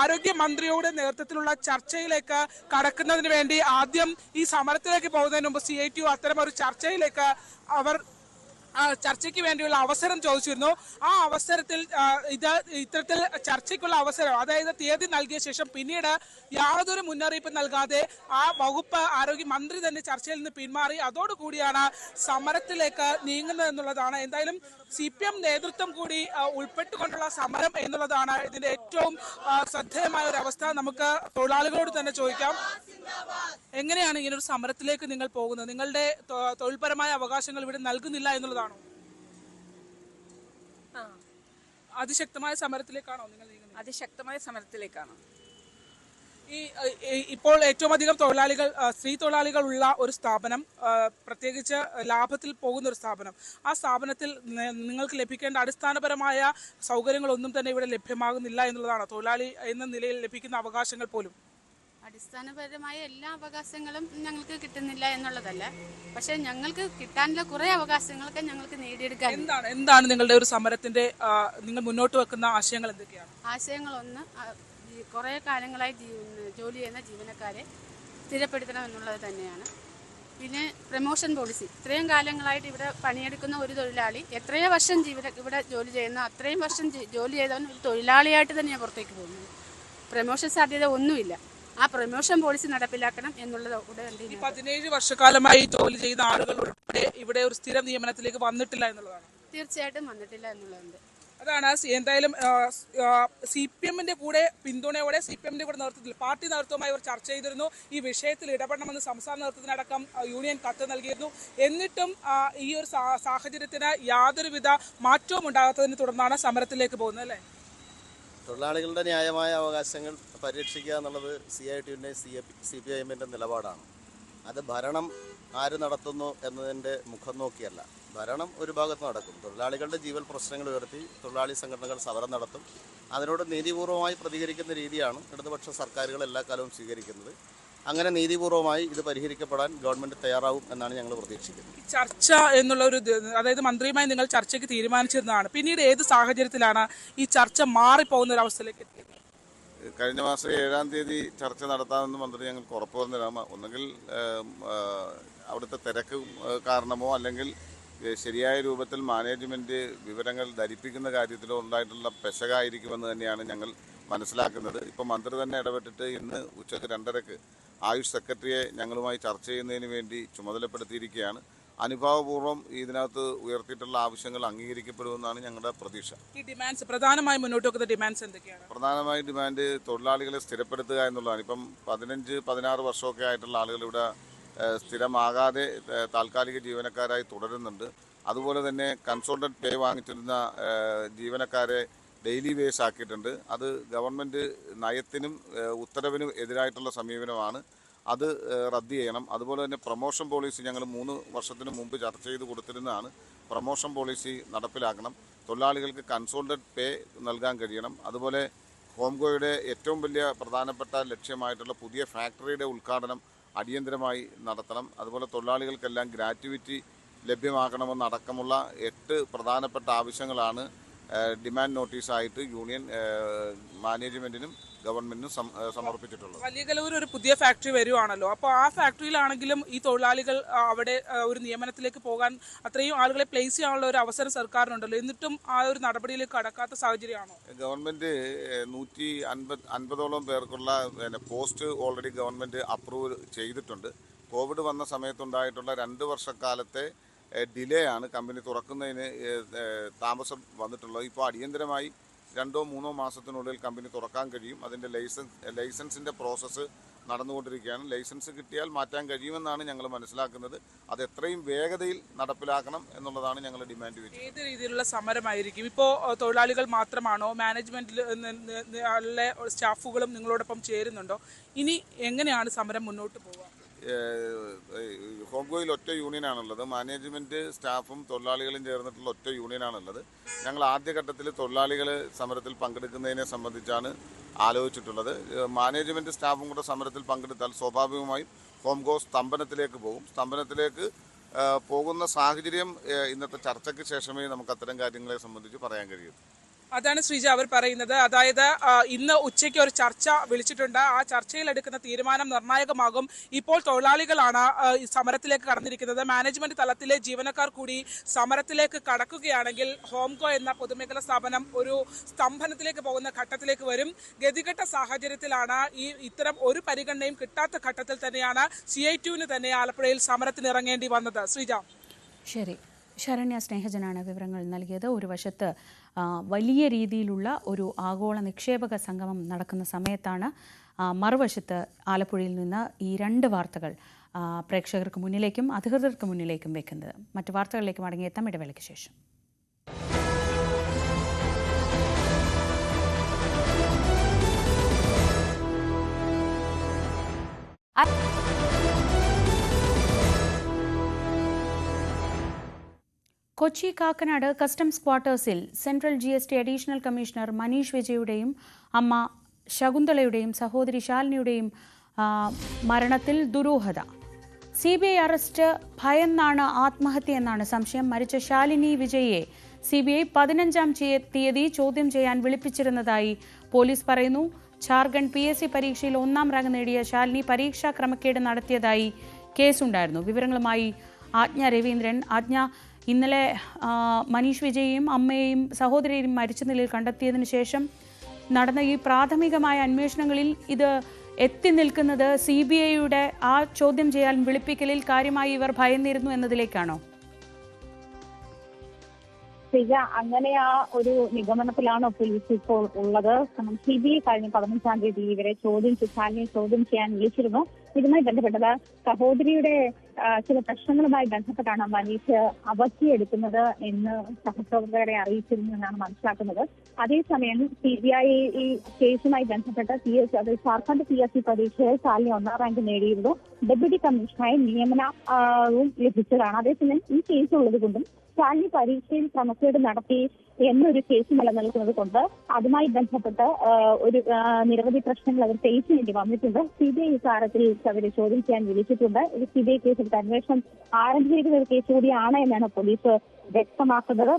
Speaker 6: ആരോഗ്യമന്ത്രിയുടെ നേതൃത്വത്തിലുള്ള ചർച്ചയിലേക്ക് കടക്കുന്നതിന് വേണ്ടി ആദ്യം ഈ സമരത്തിലേക്ക് പോകുന്നതിന് മുമ്പ് CITU അത്തരമൊരു ചർച്ചയിലേക്ക് ചർച്ചയ്ക്ക് വേണ്ടിയുള്ള അവസരം ചോദിച്ചിരുന്നു. ആ അവസരത്തിൽ ഇത്തരത്തിൽ ചർച്ചയ്ക്കുള്ള അവസരം, അതായത് തീയതി നൽകിയ ശേഷം പിന്നീട് യാതൊരു മുന്നറിയിപ്പ് നൽകാതെ ആ വകുപ്പ് ആരോഗ്യമന്ത്രി തന്നെ ചർച്ചയിൽ നിന്ന് പിന്മാറി. അതോടുകൂടിയാണ് സമരത്തിലേക്ക് നീങ്ങുന്നത് എന്നുള്ളതാണ്. എന്തായാലും CPM നേതൃത്വം കൂടി ഉൾപ്പെട്ടുകൊണ്ടുള്ള സമരം എന്നുള്ളതാണ് ഇതിന്റെ ഏറ്റവും ശ്രദ്ധേയമായ ഒരു അവസ്ഥ. നമുക്ക് തൊഴിലാളികളോട് തന്നെ ചോദിക്കാം, എങ്ങനെയാണ് ഇങ്ങനൊരു സമരത്തിലേക്ക് നിങ്ങൾ പോകുന്നത്? നിങ്ങളുടെ തൊഴിൽപരമായ അവകാശങ്ങൾ ഇവിടെ നൽകുന്നില്ല എന്നുള്ളതാണോ? അതിശക്തമായ സമരത്തിലേക്കാണോ നിങ്ങൾ നീങ്ങുന്നത്?
Speaker 11: അതിശക്തമായ സമരത്തിലേക്കാണ്.
Speaker 6: ഇപ്പോൾ ഏറ്റവും അധികം തൊഴിലാളികൾ, സ്ത്രീ തൊഴിലാളികൾ ഉള്ള ഒരു സ്ഥാപനം, പ്രത്യേകിച്ച് ലാഭത്തിൽ പോകുന്ന ഒരു സ്ഥാപനം, ആ സ്ഥാപനത്തിൽ നിങ്ങൾക്ക് ലഭിക്കേണ്ട അടിസ്ഥാനപരമായ സൗകര്യങ്ങളൊന്നും തന്നെ ഇവിടെ ലഭ്യമാകുന്നില്ല എന്നുള്ളതാണ്. തൊഴിലാളി എന്ന നിലയിൽ ലഭിക്കുന്ന അവകാശങ്ങൾ പോലും
Speaker 11: അടിസ്ഥാനപരമായ എല്ലാ അവകാശങ്ങളും ഞങ്ങൾക്ക് കിട്ടുന്നില്ല എന്നുള്ളതല്ല, പക്ഷെ ഞങ്ങൾക്ക് കിട്ടാനുള്ള കുറെ അവകാശങ്ങളൊക്കെ ഞങ്ങൾക്ക് നേടിയെടുക്കാൻ.
Speaker 6: എന്താണ് നിങ്ങളുടെ ഒരു സമരത്തിന്റെ നിങ്ങൾ മുന്നോട്ട് വെക്കുന്ന ആശയങ്ങൾ എന്തൊക്കെയാണ്?
Speaker 11: ആശയങ്ങളൊന്ന്, കുറെ കാലങ്ങളായി ജോലി ചെയ്യുന്ന ജീവനക്കാരെ സ്ഥിരപ്പെടുത്തണം എന്നുള്ളത് തന്നെയാണ്. പിന്നെ പ്രമോഷൻ പോളിസി. ഇത്രയും കാലങ്ങളായിട്ട് ഇവിടെ പണിയെടുക്കുന്ന ഒരു തൊഴിലാളി എത്രയോ വർഷം ഇവിടെ ജോലി ചെയ്യുന്ന അത്രയും വർഷം ജോലി ചെയ്തവൻ ഒരു തൊഴിലാളിയായിട്ട് തന്നെയാണ് പുറത്തേക്ക് പോകുന്നത്. പ്രമോഷൻ സാധ്യത ഒന്നുമില്ല. ആ പ്രമോഷൻ പോളിസി നടപ്പിലാക്കണം എന്നുള്ളത് ഇവിടെ
Speaker 6: 17 വർഷക്കാലമായി ജോലി ചെയ്ത ആളുകൾ ഉൾപ്പെടെ ഇവിടെ ഒരു സ്ഥിരം നിയമനത്തിലേക്ക് വന്നിട്ടില്ല എന്നുള്ളതാണ്.
Speaker 11: തീർച്ചയായിട്ടും വന്നിട്ടില്ല എന്നുള്ളതുണ്ട്.
Speaker 6: അതാണ് എന്തായാലും CPM-ന്റെ കൂടെ പിന്തുണയോടെ CPM-ന്റെ കൂടെ നേതൃത്വത്തിൽ പാർട്ടി നേതൃത്വമായി അവർ ചർച്ച ചെയ്തിരുന്നു. ഈ വിഷയത്തിൽ ഇടപെടണമെന്ന് സംസ്ഥാന നേതൃത്വത്തിനടക്കം യൂണിയൻ കത്ത് നൽകിയിരുന്നു. എന്നിട്ടും ഈ ഒരു സാഹചര്യത്തിന് യാതൊരുവിധ മാറ്റവും ഉണ്ടാകാത്തതിനെ തുടർന്നാണ് സമരത്തിലേക്ക് പോകുന്നത് അല്ലേ?
Speaker 12: തൊഴിലാളികളുടെ ന്യായമായ അവകാശങ്ങൾ പരിരക്ഷിക്കുക എന്നുള്ളത് CITUവിൻ്റെ CPIM-ൻ്റെ നിലപാടാണ്. അത് ഭരണം ആര് നടത്തുന്നു എന്നതിൻ്റെ മുഖം നോക്കിയല്ല. ഭരണം ഒരു ഭാഗത്ത് നടക്കും. തൊഴിലാളികളുടെ ജീവൽ പ്രശ്നങ്ങൾ ഉയർത്തി തൊഴിലാളി സംഘടനകൾ സമരം നടത്തും. അതിനോട് നീതിപൂർവമായി പ്രതികരിക്കുന്ന രീതിയാണ് ഇടതുപക്ഷ സർക്കാരുകൾ എല്ലാ കാലവും സ്വീകരിക്കുന്നത്. അങ്ങനെ നീതിപൂർവമായി ഇത് പരിഹരിക്കപ്പെടാൻ ഗവൺമെന്റ് തയ്യാറാവും എന്നാണ് ഞങ്ങൾ പ്രതീക്ഷിക്കുന്നത്.
Speaker 6: ചർച്ച എന്നുള്ള ഒരു അതായത് മന്ത്രിയുമായി നിങ്ങൾ ചർച്ചയ്ക്ക് തീരുമാനിച്ചിരുന്നതാണ്. പിന്നീട് ഏത് സാഹചര്യത്തിലാണ് ഈ ചർച്ച മാറിപ്പോകുന്ന ഒരു അവസ്ഥയിലേക്ക് എത്തിയത്?
Speaker 9: കഴിഞ്ഞ മാസം 7-ാം തീയതി ചർച്ച നടത്താമെന്ന് മന്ത്രി ഞങ്ങൾക്ക് ഉറപ്പ് പറഞ്ഞതാണ്. ഒന്നുകിൽ അവിടുത്തെ തിരക്ക് കാരണമോ അല്ലെങ്കിൽ ശരിയായ രൂപത്തിൽ മാനേജ്മെന്റ് വിവരങ്ങൾ ധരിപ്പിക്കുന്ന കാര്യത്തിലോ ഉണ്ടായിട്ടുള്ള പെശകായിരിക്കുമെന്ന് തന്നെയാണ് ഞങ്ങൾ മനസ്സിലാക്കുന്നത്. ഇപ്പം മന്ത്രി തന്നെ ഇടപെട്ടിട്ട് ഇന്ന് ഉച്ചയ്ക്ക് 2:30-ക്ക് ആയുഷ് സെക്രട്ടറിയെ ഞങ്ങളുമായി ചർച്ച ചെയ്യുന്നതിന് വേണ്ടി ചുമതലപ്പെടുത്തിയിരിക്കുകയാണ്. അനുഭാവപൂർവ്വം ഇതിനകത്ത് ഉയർത്തിയിട്ടുള്ള ആവശ്യങ്ങൾ അംഗീകരിക്കപ്പെടുമെന്നാണ് ഞങ്ങളുടെ പ്രതീക്ഷ.
Speaker 6: ഈ ഡിമാൻഡ്സ് പ്രധാനമായും മുന്നോട്ട് വെക്കുന്ന ഡിമാൻഡ്സ് എന്തൊക്കെയാണ്?
Speaker 9: പ്രധാനമായും ഡിമാൻഡ് തൊഴിലാളികളെ സ്ഥിരപ്പെടുത്തുക എന്നുള്ളതാണ്. ഇപ്പം 15-16 വർഷമൊക്കെ ആയിട്ടുള്ള ആളുകൾ ഇവിടെ സ്ഥിരമാകാതെ താൽക്കാലിക ജീവനക്കാരായി തുടരുന്നുണ്ട്. അതുപോലെ തന്നെ കൺസോൾട്ടന്റ് പേ വാങ്ങിച്ചിരുന്ന ജീവനക്കാരെ ഡെയിലി വേസ് ആക്കിയിട്ടുണ്ട്. അത് ഗവൺമെൻറ് നയത്തിനും ഉത്തരവിനും എതിരായിട്ടുള്ള സമീപനമാണ്. അത് റദ്ദ് ചെയ്യണം. അതുപോലെ തന്നെ പ്രൊമോഷൻ പോളിസി ഞങ്ങൾ 3 വർഷത്തിന് മുമ്പ് ചർച്ച ചെയ്ത് കൊടുത്തിരുന്നതാണ്. Promotion policy നടപ്പിലാക്കണം. തൊഴിലാളികൾക്ക് കൺസോൾട്ടന്റ് പേ നൽകാൻ കഴിയണം. അതുപോലെ ഹോംകോയുടെ ഏറ്റവും വലിയ പ്രധാനപ്പെട്ട ലക്ഷ്യമായിട്ടുള്ള പുതിയ ഫാക്ടറിയുടെ ഉദ്ഘാടനം അടിയന്തരമായി നടത്തണം. അതുപോലെ തൊഴിലാളികൾക്കെല്ലാം ഗ്രാറ്റുവിറ്റി ലഭ്യമാക്കണമെന്നടക്കമുള്ള 8 പ്രധാനപ്പെട്ട ആവശ്യങ്ങളാണ് ഡിമാൻഡ് നോട്ടീസായിട്ട് യൂണിയൻ മാനേജ്മെന്റിനും ഗവൺമെന്റിനും സമർപ്പിച്ചിട്ടുള്ളത്.
Speaker 6: വലിയകലൂർ ഒരു പുതിയ ഫാക്ടറി വരുവാണല്ലോ. അപ്പോൾ ആ ഫാക്ടറിയിലാണെങ്കിലും ഈ തൊഴിലാളികൾ അവിടെ ഒരു നിയമനത്തിലേക്ക് പോകാൻ അത്രയും ആളുകളെ പ്ലേസ് ചെയ്യാനുള്ള ഒരു അവസരം സർക്കാരിനുണ്ടല്ലോ. എന്നിട്ടും ആ ഒരു നടപടിയിലേക്ക് കടക്കാത്ത സാഹചര്യമാണോ?
Speaker 9: ഗവൺമെന്റ് 150-ഓളം പേർക്കുള്ള പോസ്റ്റ് ഓൾറെഡി ഗവൺമെന്റ് അപ്രൂവ് ചെയ്തിട്ടുണ്ട്. കോവിഡ് വന്ന സമയത്തുണ്ടായിട്ടുള്ള 2 വർഷക്കാലത്തെ ഡിലേ ആണ് കമ്പനി തുറക്കുന്നതിന് താമസം വന്നിട്ടുള്ളത്. ഇപ്പോൾ അടിയന്തരമായി 2-3 മാസത്തിനുള്ളിൽ കമ്പനി തുറക്കാൻ കഴിയും. അതിൻ്റെ ലൈസൻസിൻ്റെ പ്രോസസ്സ് നടന്നുകൊണ്ടിരിക്കുകയാണ്. ലൈസൻസ് കിട്ടിയാൽ മാറ്റാൻ കഴിയുമെന്നാണ് ഞങ്ങൾ മനസ്സിലാക്കുന്നത്. അത് എത്രയും വേഗതയിൽ നടപ്പിലാക്കണം എന്നുള്ളതാണ് ഞങ്ങൾ ഡിമാൻഡ് വെച്ചത്.
Speaker 6: ഏത് രീതിയിലുള്ള സമരമായിരിക്കും? ഇപ്പോൾ തൊഴിലാളികൾ മാത്രമാണോ? മാനേജ്മെന്റിലെ സ്റ്റാഫുകളും നിങ്ങളോടൊപ്പം ചേരുന്നുണ്ടോ? ഇനി എങ്ങനെയാണ് സമരം മുന്നോട്ട് പോകുക?
Speaker 9: ഹോംകോയിൽ ഒറ്റ യൂണിയനാണുള്ളത്. മാനേജ്മെൻറ്റ് സ്റ്റാഫും തൊഴിലാളികളും ചേർന്നിട്ടുള്ള ഒറ്റ യൂണിയനാണുള്ളത്. ഞങ്ങൾ ആദ്യഘട്ടത്തിൽ തൊഴിലാളികൾ സമരത്തിൽ പങ്കെടുക്കുന്നതിനെ സംബന്ധിച്ചാണ് ആലോചിച്ചിട്ടുള്ളത്. മാനേജ്മെൻറ്റ് സ്റ്റാഫും കൂടെ സമരത്തിൽ പങ്കെടുത്താൽ സ്വാഭാവികമായും ഹോംകോ സ്തംഭനത്തിലേക്ക് പോകും. സ്തംഭനത്തിലേക്ക് പോകുന്ന സാഹചര്യം ഇന്നത്തെ ചർച്ചയ്ക്ക് ശേഷമേ നമുക്ക് അത്തരം കാര്യങ്ങളെ സംബന്ധിച്ച് പറയാൻ കഴിയൂ.
Speaker 6: അതാണ് ശ്രീജ അവർ പറയുന്നത്. അതായത് ഇന്ന് ഉച്ചയ്ക്ക് ഒരു ചർച്ച വിളിച്ചിട്ടുണ്ട്. ആ ചർച്ചയിൽ എടുക്കുന്ന തീരുമാനം നിർണായകമാകും. ഇപ്പോൾ തൊഴിലാളികളാണ് സമരത്തിലേക്ക് കടന്നിരിക്കുന്നത്. മാനേജ്മെന്റ് തലത്തിലെ ജീവനക്കാർ കൂടി സമരത്തിലേക്ക് കടക്കുകയാണെങ്കിൽ ഹോംകോ എന്ന പൊതുമേഖലാ സ്ഥാപനം ഒരു സ്തംഭനത്തിലേക്ക് പോകുന്ന ഘട്ടത്തിലേക്ക് വരും. ഗതികെട്ട സാഹചര്യത്തിലാണ് ഇത്തരം ഒരു പരിഗണനയും കിട്ടാത്ത ഘട്ടത്തിൽ തന്നെയാണ് CITUവിന് തന്നെ ആലപ്പുഴയിൽ സമരത്തിന് ഇറങ്ങേണ്ടി വന്നത്. ശ്രീജ.
Speaker 1: ശരി, ശരണ്യ സ്നേഹജനാണ് വിവരങ്ങൾ നൽകിയത്. ഒരു വശത്ത് വലിയ രീതിയിലുള്ള ഒരു ആഗോള നിക്ഷേപക സംഗമം നടക്കുന്ന സമയത്താണ് മറുവശത്ത് ആലപ്പുഴയിൽ നിന്ന് ഈ 2 വാർത്തകൾ പ്രേക്ഷകർക്ക് മുന്നിലേക്കും അധികൃതർക്ക് മുന്നിലേക്കും വെക്കുന്നത്. മറ്റു വാർത്തകളിലേക്ക് മടങ്ങിയെത്താം ഇടവേളയ്ക്ക് ശേഷം. കൊച്ചി കാക്കനാട് കസ്റ്റംസ് ക്വാർട്ടേഴ്സിൽ central GST additional commissioner Manish വിജയുടെയും അമ്മ ശകുന്തളയുടെയും സഹോദരി ശാലിനിയുടെയും മരണത്തിൽ ദുരൂഹത. CBI അറസ്റ്റ് ഭയന്നാണ് ആത്മഹത്യയെന്നാണ് സംശയം. മരിച്ച ശാലിനി വിജയെ CBI 15-ാം തീയതി ചോദ്യം ചെയ്യാൻ വിളിപ്പിച്ചിരുന്നതായി പോലീസ് പറയുന്നു. ജാർഖണ്ഡ് PSC പരീക്ഷയിൽ 1ാം റാങ്ക് നേടിയ ശാലിനി പരീക്ഷാ ക്രമക്കേട് നടത്തിയതായി കേസുണ്ടായിരുന്നു. വിവരങ്ങളുമായി ആജ്ഞ രവീന്ദ്രൻ. ആജ്ഞ, ഇന്നലെ മനീഷ് വിജയെയും അമ്മയെയും സഹോദരിയെയും മരിച്ച നിലയിൽ കണ്ടെത്തിയതിനു ശേഷം നടന്ന ഈ പ്രാഥമികമായ അന്വേഷണങ്ങളിൽ ഇത് എത്തി നിൽക്കുന്നത് CBIയുടെ ആ ചോദ്യം ചെയ്യാൻ വിളിപ്പിക്കലിൽ കാര്യമായി ഇവർ ഭയന്നിരുന്നു എന്നതിലേക്കാണോ?
Speaker 5: അങ്ങനെ ആ ഒരു നിഗമനത്തിലാണ് പോലീസ് ഇപ്പോൾ ഉള്ളത്. CBI കഴിഞ്ഞ 15-ാം തീയതി ഇവരെ ചോദ്യം ചെയ്യാൻ വിളിച്ചിരുന്നു. ഇതുമായി ബന്ധപ്പെട്ടത് സഹോദരിയുടെ ചില പ്രശ്നങ്ങളുമായി ബന്ധപ്പെട്ടാണ് മനീഷ് അവധിയെടുക്കുന്നത് എന്ന് സഹപ്രവർത്തകരെ അറിയിച്ചിരുന്നു എന്നാണ് മനസ്സിലാക്കുന്നത്. അതേസമയം CBI ഈ കേസുമായി ബന്ധപ്പെട്ട് ജാർഖണ്ഡ് PSC പരീക്ഷയിൽ ശാലിനി 1ാം റാങ്ക് നേടിയിരുന്നു. ഡെപ്യൂട്ടി കമ്മീഷണറായി നിയമനവും ലഭിച്ചതാണ്. അതേസമയം ഈ കേസ് ഉള്ളത് കൊണ്ടും ശാലിനി പരീക്ഷയിൽ ക്രമക്കേട് നടത്തി എന്നൊരു കേസ് നിലനിൽക്കുന്നത് കൊണ്ട് അതുമായി ബന്ധപ്പെട്ട് ഒരു നിരവധി പ്രശ്നങ്ങൾ അവർ ഫേസ് ചെയ്യേണ്ടി വന്നിട്ടുണ്ട്. CBI കാര്യത്തിൽ അവരെ ചോദ്യം ചെയ്യാൻ വിളിച്ചിട്ടുണ്ട്. ഇത് CBI കേസെടുത്ത് അന്വേഷണം ആരംഭിച്ചിരിക്കുന്ന ഒരു കേസ് കൂടിയാണ് എന്നാണ് പോലീസ് വ്യക്തമാക്കുന്നത്.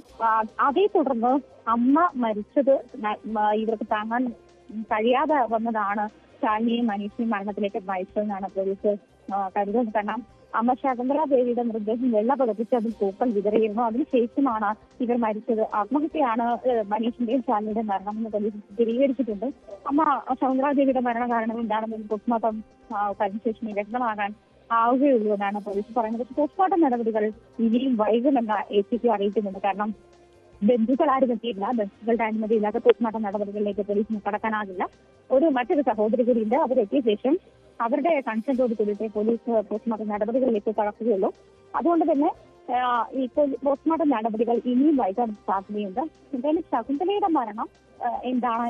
Speaker 5: അതേ തുടർന്ന് അമ്മ മരിച്ചത് ഇവർക്ക് താങ്ങാൻ കഴിയാതെ വന്നതാണ് ശാലിനിയും മനീഷിനെയും മരണത്തിലേക്ക് നയിച്ചതെന്നാണ് പോലീസ് കരുതുന്നത്. കാരണം അമ്മ ശകുന്തള ദേവിയുടെ മൃതദേഹം വെള്ള പതപ്പിച്ച് അതിൽ പൂക്കൾ വിതറിയിരുന്നു. അതിനുശേഷമാണ് ഇവർ മരിച്ചത്. ആത്മഹത്യയാണ് മനീഷിന്റെയും ശാലിനിയുടെയും മരണം എന്ന് പോലീസ് സ്ഥിരീകരിച്ചിട്ടുണ്ട്. അമ്മ ശകുന്തള ദേവിയുടെ മരണ കാരണം എന്താണെന്ന് പോസ്റ്റ്മോർട്ടം കഴിഞ്ഞ ശേഷം വ്യക്തമാകാൻ ആവുകയുള്ളൂ എന്നാണ് പോലീസ് പറയുന്നത്. പക്ഷേ പോസ്റ്റ്മോർട്ടം നടപടികൾ ഇനിയും വൈകുമെന്ന് ACP അറിയിക്കുന്നുണ്ട്. കാരണം ബന്ധുക്കൾ ആരും എത്തിയില്ല. ബന്ധുക്കളുടെ അനുമതിയില്ലാത്ത പോസ്റ്റ്മോർട്ടം നടപടികളിലേക്ക് പോലീസിന് കടക്കാനാകില്ല. മറ്റൊരു സഹോദരി കൂടിയുണ്ട്. അവരെത്തിയ ശേഷം അവരുടെ കൺസെന്റോട് കൂടിയിട്ട് പോലീസ് പോസ്റ്റ്മോർട്ടം നടപടികളിലേക്ക് കടക്കുകയുള്ളൂ. അതുകൊണ്ട് തന്നെ ഈ പോസ്റ്റ്മോർട്ടം നടപടികൾ ഇനിയും വൈകാൻ സാധ്യതയുണ്ട്. എന്തായാലും ശകുന്തളയുടെ മരണം എന്താണ്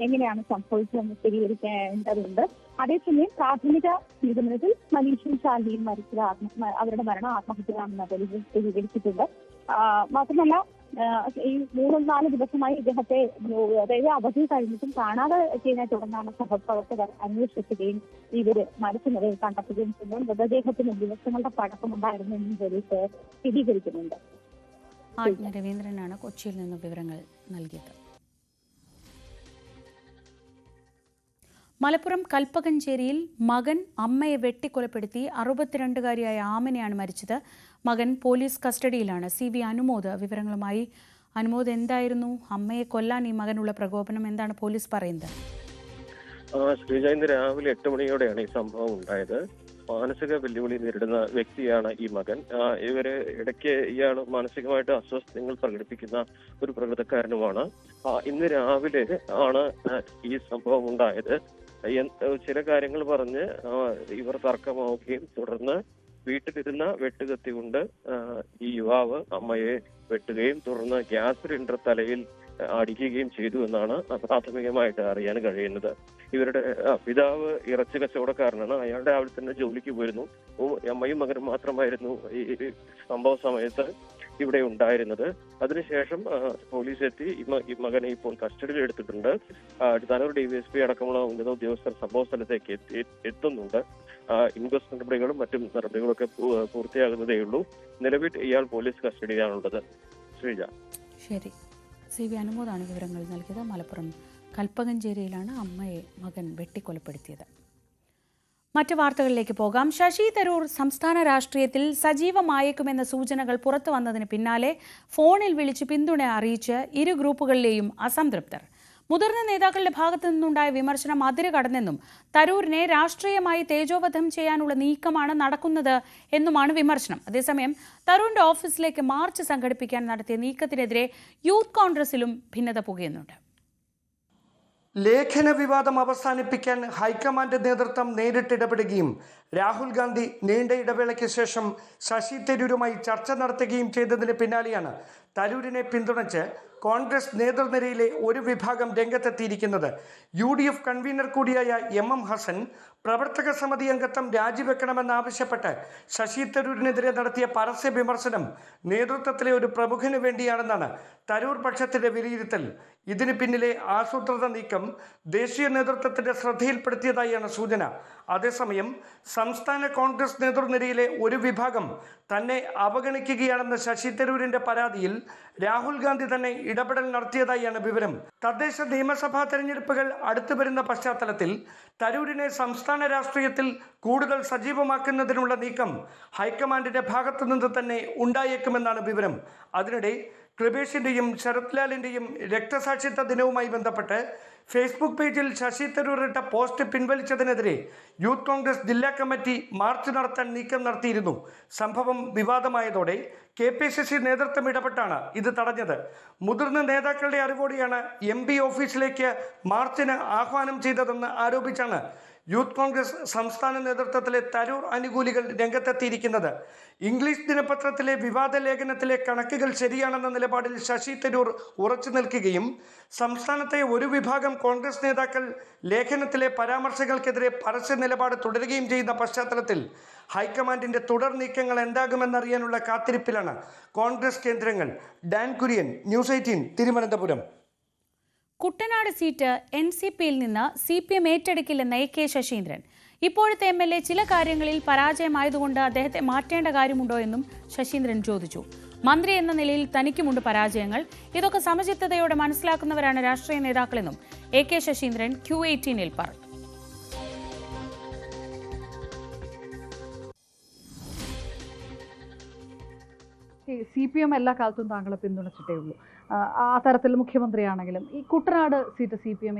Speaker 5: എങ്ങനെയാണ് സംഭവിച്ചതെന്ന് സ്ഥിരീകരിക്കേണ്ടതുണ്ട്. അതേസമയം പ്രാഥമിക നിഗമനത്തിൽ മനീഷും ശാലിനിയും മരിച്ചത് അവരുടെ മരണം ആത്മഹത്യയാണെന്ന് പോലീസ് സ്ഥിരീകരിച്ചിട്ടുണ്ട്. മാത്രമല്ല ഈ 3-4 ദിവസമായി ഇദ്ദേഹത്തെ അതായത് അവധി കഴിഞ്ഞിട്ടും കാണാതെ ചെയ്യുന്നതിനെ തുടർന്നാണ് സഹപ്രവർത്തകർ അന്വേഷിക്കുകയും ഇവര് മരിച്ച നിലയിൽ കണ്ടെത്തുകയും ചെയ്യുന്നത്. മൃതദേഹത്തിന് ദിവസങ്ങളുടെ പഴക്കമുണ്ടായിരുന്നു എന്നും പോലീസ് സ്ഥിരീകരിക്കുന്നുണ്ട്.
Speaker 1: ആജ്ഞ രവീന്ദ്രനാണ് കൊച്ചിയിൽ നിന്ന് വിവരങ്ങൾ നൽകിയത്. മലപ്പുറം കൽപ്പകഞ്ചേരിയിൽ മകൻ അമ്മയെ വെട്ടിക്കൊലപ്പെടുത്തി 62-കാരിയായ ആമനയാണ് മരിച്ചത്. മകൻ പോലീസ് കസ്റ്റഡിയിലാണ്. CV അനുമോദ് വിവരങ്ങളുമായി. അനുമോദ്, എന്തായിരുന്നു അമ്മയെ കൊല്ലാൻ ഈ മകനുള്ള പ്രകോപനം? എന്താണ് പോലീസ് പറയുന്നത്?
Speaker 13: ശ്രീജ, ഇന്ന് രാവിലെ 8 മണിയോടെയാണ് ഈ സംഭവം ഉണ്ടായത്. മാനസിക വെല്ലുവിളി നേരിടുന്ന വ്യക്തിയാണ് ഈ മകൻ. ഇവര് ഇടയ്ക്ക് ഇയാൾ മാനസികമായിട്ട് അസ്വസ്ഥതകൾ പ്രകടിപ്പിക്കുന്ന ഒരു പ്രകൃതക്കാരനുമാണ്. ഇന്ന് രാവിലെ ആണ് ഈ സംഭവം ഉണ്ടായത്. ചില കാര്യങ്ങൾ പറഞ്ഞ് ഇവർ തർക്കമാവുകയും തുടർന്ന് വീട്ടിലിരുന്ന വെട്ടുകത്തി കൊണ്ട് ഈ യുവാവ് അമ്മയെ വെട്ടുകയും തുടർന്ന് ഗ്യാസ് സിലിണ്ടർ തലയിൽ അടിക്കുകയും ചെയ്തു എന്നാണ് പ്രാഥമികമായിട്ട് അറിയാൻ കഴിയുന്നത്. ഇവരുടെ പിതാവ് ഇറച്ചി കച്ചവടക്കാരനാണ്. അയാൾ രാവിലെ തന്നെ ജോലിക്ക് പോയിരുന്നു. അമ്മയും മകനും മാത്രമായിരുന്നു ഈ സംഭവ സമയത്ത് ഇവിടെ ഉണ്ടായിരുന്നത്. അതിനുശേഷം പോലീസ് എത്തി ഈ മകനെ ഇപ്പോൾ കസ്റ്റഡിയിൽ എടുത്തിട്ടുണ്ട്. തനൂർ DYSP അടക്കമുള്ള ഉന്നത ഉദ്യോഗസ്ഥർ സംഭവ സ്ഥലത്തേക്ക് എത്തുന്നുണ്ട്. ഇൻക്വസ്റ്റ് നടപടികളും മറ്റും നടപടികളൊക്കെ പൂർത്തിയാകുന്നതേ ഉള്ളൂ. നിലവിൽ ഇയാൾ പോലീസ് കസ്റ്റഡിയിലാണുള്ളത്. ശ്രീജ.
Speaker 1: ശരി, CV അനുമോദാണ് വിവരങ്ങൾ നൽകിയത്. മലപ്പുറം കൽപ്പകഞ്ചേരിയിലാണ് അമ്മയെ മകൻ വെട്ടിക്കൊലപ്പെടുത്തിയത്. മറ്റു വാർത്തകളിലേക്ക് പോകാം. ശശി തരൂർ സംസ്ഥാന രാഷ്ട്രീയത്തിൽ സജീവമായേക്കുമെന്ന സൂചനകൾ പുറത്തു വന്നതിന് പിന്നാലെ ഫോണിൽ വിളിച്ച് പിന്തുണ അറിയിച്ച് ഇരു ഗ്രൂപ്പുകളിലെയും അസംതൃപ്തർ. മുതിർന്ന നേതാക്കളുടെ ഭാഗത്തു നിന്നുണ്ടായ വിമർശനം അതിര് കടന്നെന്നും തരൂരിനെ രാഷ്ട്രീയമായി തേജോവധം ചെയ്യാനുള്ള നീക്കമാണ് നടക്കുന്നത് എന്നുമാണ് വിമർശനം. അതേസമയം തരൂരിന്റെ ഓഫീസിലേക്ക് മാർച്ച് സംഘടിപ്പിക്കാൻ നടത്തിയ നീക്കത്തിനെതിരെ യൂത്ത് കോൺഗ്രസിലും ഭിന്നത പുകയുന്നുണ്ട്.
Speaker 14: ലേഖന വിവാദം അവസാനിപ്പിക്കാൻ ഹൈക്കമാൻഡ് നേതൃത്വം നേരിട്ടിടപെടുകയും രാഹുൽ ഗാന്ധി നീണ്ട ഇടവേളയ്ക്ക് ശേഷം ശശി തരൂരുമായി ചർച്ച നടത്തുകയും ചെയ്തതിന് പിന്നാലെയാണ് തരൂരിനെ പിന്തുണച്ച് കോൺഗ്രസ് നേതൃനിരയിലെ ഒരു വിഭാഗം രംഗത്തെത്തിയിരിക്കുന്നത്. UDF കൺവീനർ കൂടിയായ MM ഹസൻ പ്രവർത്തക സമിതി അംഗത്വം രാജിവെക്കണമെന്നാവശ്യപ്പെട്ട് ശശി തരൂരിനെതിരെ നടത്തിയ പരസ്യ വിമർശനം നേതൃത്വത്തിലെ ഒരു പ്രമുഖന് വേണ്ടിയാണെന്നാണ് തരൂർ പക്ഷത്തിന്റെ വിലയിരുത്തൽ. ഇതിന് പിന്നിലെ ആസൂത്രിത നീക്കം ദേശീയ നേതൃത്വത്തിന്റെ ശ്രദ്ധയിൽപ്പെടുത്തിയതായാണ് സൂചന. അതേസമയം സംസ്ഥാന കോൺഗ്രസ് നേതൃനിരയിലെ ഒരു വിഭാഗം തന്നെ അവഗണിക്കുകയാണെന്ന ശശി തരൂരിന്റെ പരാതിയിൽ രാഹുൽ ഗാന്ധി തന്നെ ഇടപെടൽ നടത്തിയതായാണ് വിവരം. തദ്ദേശ നിയമസഭാ തെരഞ്ഞെടുപ്പുകൾ അടുത്തു വരുന്ന പശ്ചാത്തലത്തിൽ തരൂരിനെ സംസ്ഥാന രാഷ്ട്രീയത്തിൽ കൂടുതൽ സജീവമാക്കുന്നതിനുള്ള നീക്കം ഹൈക്കമാൻഡിന്റെ ഭാഗത്തു നിന്ന് തന്നെ ഉണ്ടായേക്കുമെന്നാണ് വിവരം. അതിനിടെ കൃപേഷിന്റെയും ശരത് ലാലിന്റെയും രക്തസാക്ഷിത്വ ദിനവുമായി ബന്ധപ്പെട്ട് ഫേസ്ബുക്ക് പേജിൽ ശശി തരൂർ ഇട്ട പോസ്റ്റ് പിൻവലിച്ചതിനെതിരെ യൂത്ത് കോൺഗ്രസ് ജില്ലാ കമ്മിറ്റി മാർച്ച് നടത്താൻ നീക്കം നടത്തിയിരുന്നു. സംഭവം വിവാദമായതോടെ KPCC നേതൃത്വം ഇടപെട്ടാണ് ഇത് തടഞ്ഞത്. മുതിർന്ന നേതാക്കളുടെ അറിവോടെയാണ് MP ഓഫീസിലേക്ക് മാർച്ചിന് ആഹ്വാനം ചെയ്തതെന്ന് ആരോപിച്ചാണ് യൂത്ത് കോൺഗ്രസ് സംസ്ഥാന നേതൃത്വത്തിലെ തരൂർ അനുകൂലികൾ രംഗത്തെത്തിയിരിക്കുന്നത്. ഇംഗ്ലീഷ് ദിനപത്രത്തിലെ വിവാദ ലേഖനത്തിലെ കണക്കുകൾ ശരിയാണെന്ന നിലപാടിൽ ശശി തരൂർ ഉറച്ചു നിൽക്കുകയും സംസ്ഥാനത്തെ ഒരു വിഭാഗം കോൺഗ്രസ് നേതാക്കൾ ലേഖനത്തിലെ പരാമർശങ്ങൾക്കെതിരെ പരസ്യ നിലപാട് തുടരുകയും ചെയ്യുന്ന പശ്ചാത്തലത്തിൽ ഹൈക്കമാൻഡിന്റെ തുടർ നീക്കങ്ങൾ എന്താകുമെന്നറിയാനുള്ള കാത്തിരിപ്പിലാണ് കോൺഗ്രസ് കേന്ദ്രങ്ങൾ. Dan Kurian, news 18, Thiruvananthapuram.
Speaker 1: Kuttanad seat NCPയിൽ നിന്ന് CPM ഏറ്റെടുക്കില്ലെന്ന് AK ശശീന്ദ്രൻ. ഇപ്പോഴത്തെ MLA ചില കാര്യങ്ങളിൽ പരാജയമായതുകൊണ്ട് അദ്ദേഹത്തെ മാറ്റേണ്ട കാര്യമുണ്ടോ എന്നും ശശീന്ദ്രൻ ചോദിച്ചു. മന്ത്രി എന്ന നിലയിൽ തനിക്കുമുണ്ട് പരാജയങ്ങൾ. ഇതൊക്കെ സമചിത്തതയോടെ മനസ്സിലാക്കുന്നവരാണ് രാഷ്ട്രീയ നേതാക്കളെന്നും AK ശശീന്ദ്രൻ Q18-ൽ പറഞ്ഞു.
Speaker 15: CPM എല്ലാ കാലത്തും താങ്കളെ പിന്തുണച്ചിട്ടേ ഉള്ളൂ. ആ തരത്തിൽ മുഖ്യമന്ത്രിയാണെങ്കിലും ഈ കുട്ടനാട് സീറ്റ് CPM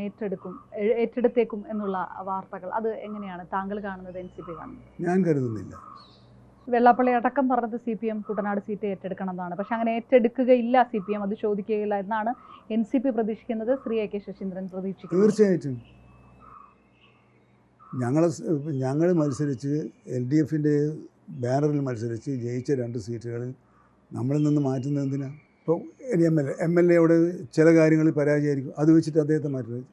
Speaker 15: ഏറ്റെടുത്തേക്കും എന്നുള്ള വാർത്തകൾ അത് എങ്ങനെയാണ് താങ്കൾ കാണുന്നത്, NCP കാണുന്നത്?
Speaker 16: ഞാൻ കരുതുന്നില്ല.
Speaker 15: വെള്ളാപ്പള്ളി അടക്കം പറഞ്ഞത് CPM കുട്ടനാട് സീറ്റ് ഏറ്റെടുക്കണം എന്നാണ്. പക്ഷെ അങ്ങനെ ഏറ്റെടുക്കുകയില്ല CPM, അത് ചോദിക്കുകയില്ല എന്നാണ് NCP പ്രതീക്ഷിക്കുന്നത്. ശ്രീ AK ശശീന്ദ്രൻ പ്രതീക്ഷിക്കുന്നത്?
Speaker 16: തീർച്ചയായിട്ടും ഞങ്ങൾ മത്സരിച്ച് LDFിൻ്റെ ബാനറിൽ മത്സരിച്ച് ജയിച്ച 2 സീറ്റുകളിൽ നമ്മളിൽ നിന്ന് മാറ്റുന്നത് എന്തിനാണ്? ഇപ്പോൾ MLAയോട് ചില കാര്യങ്ങളിൽ പരാജയമായിരിക്കും, അത് വെച്ചിട്ട് അദ്ദേഹത്തെ മാറ്റുന്നത്.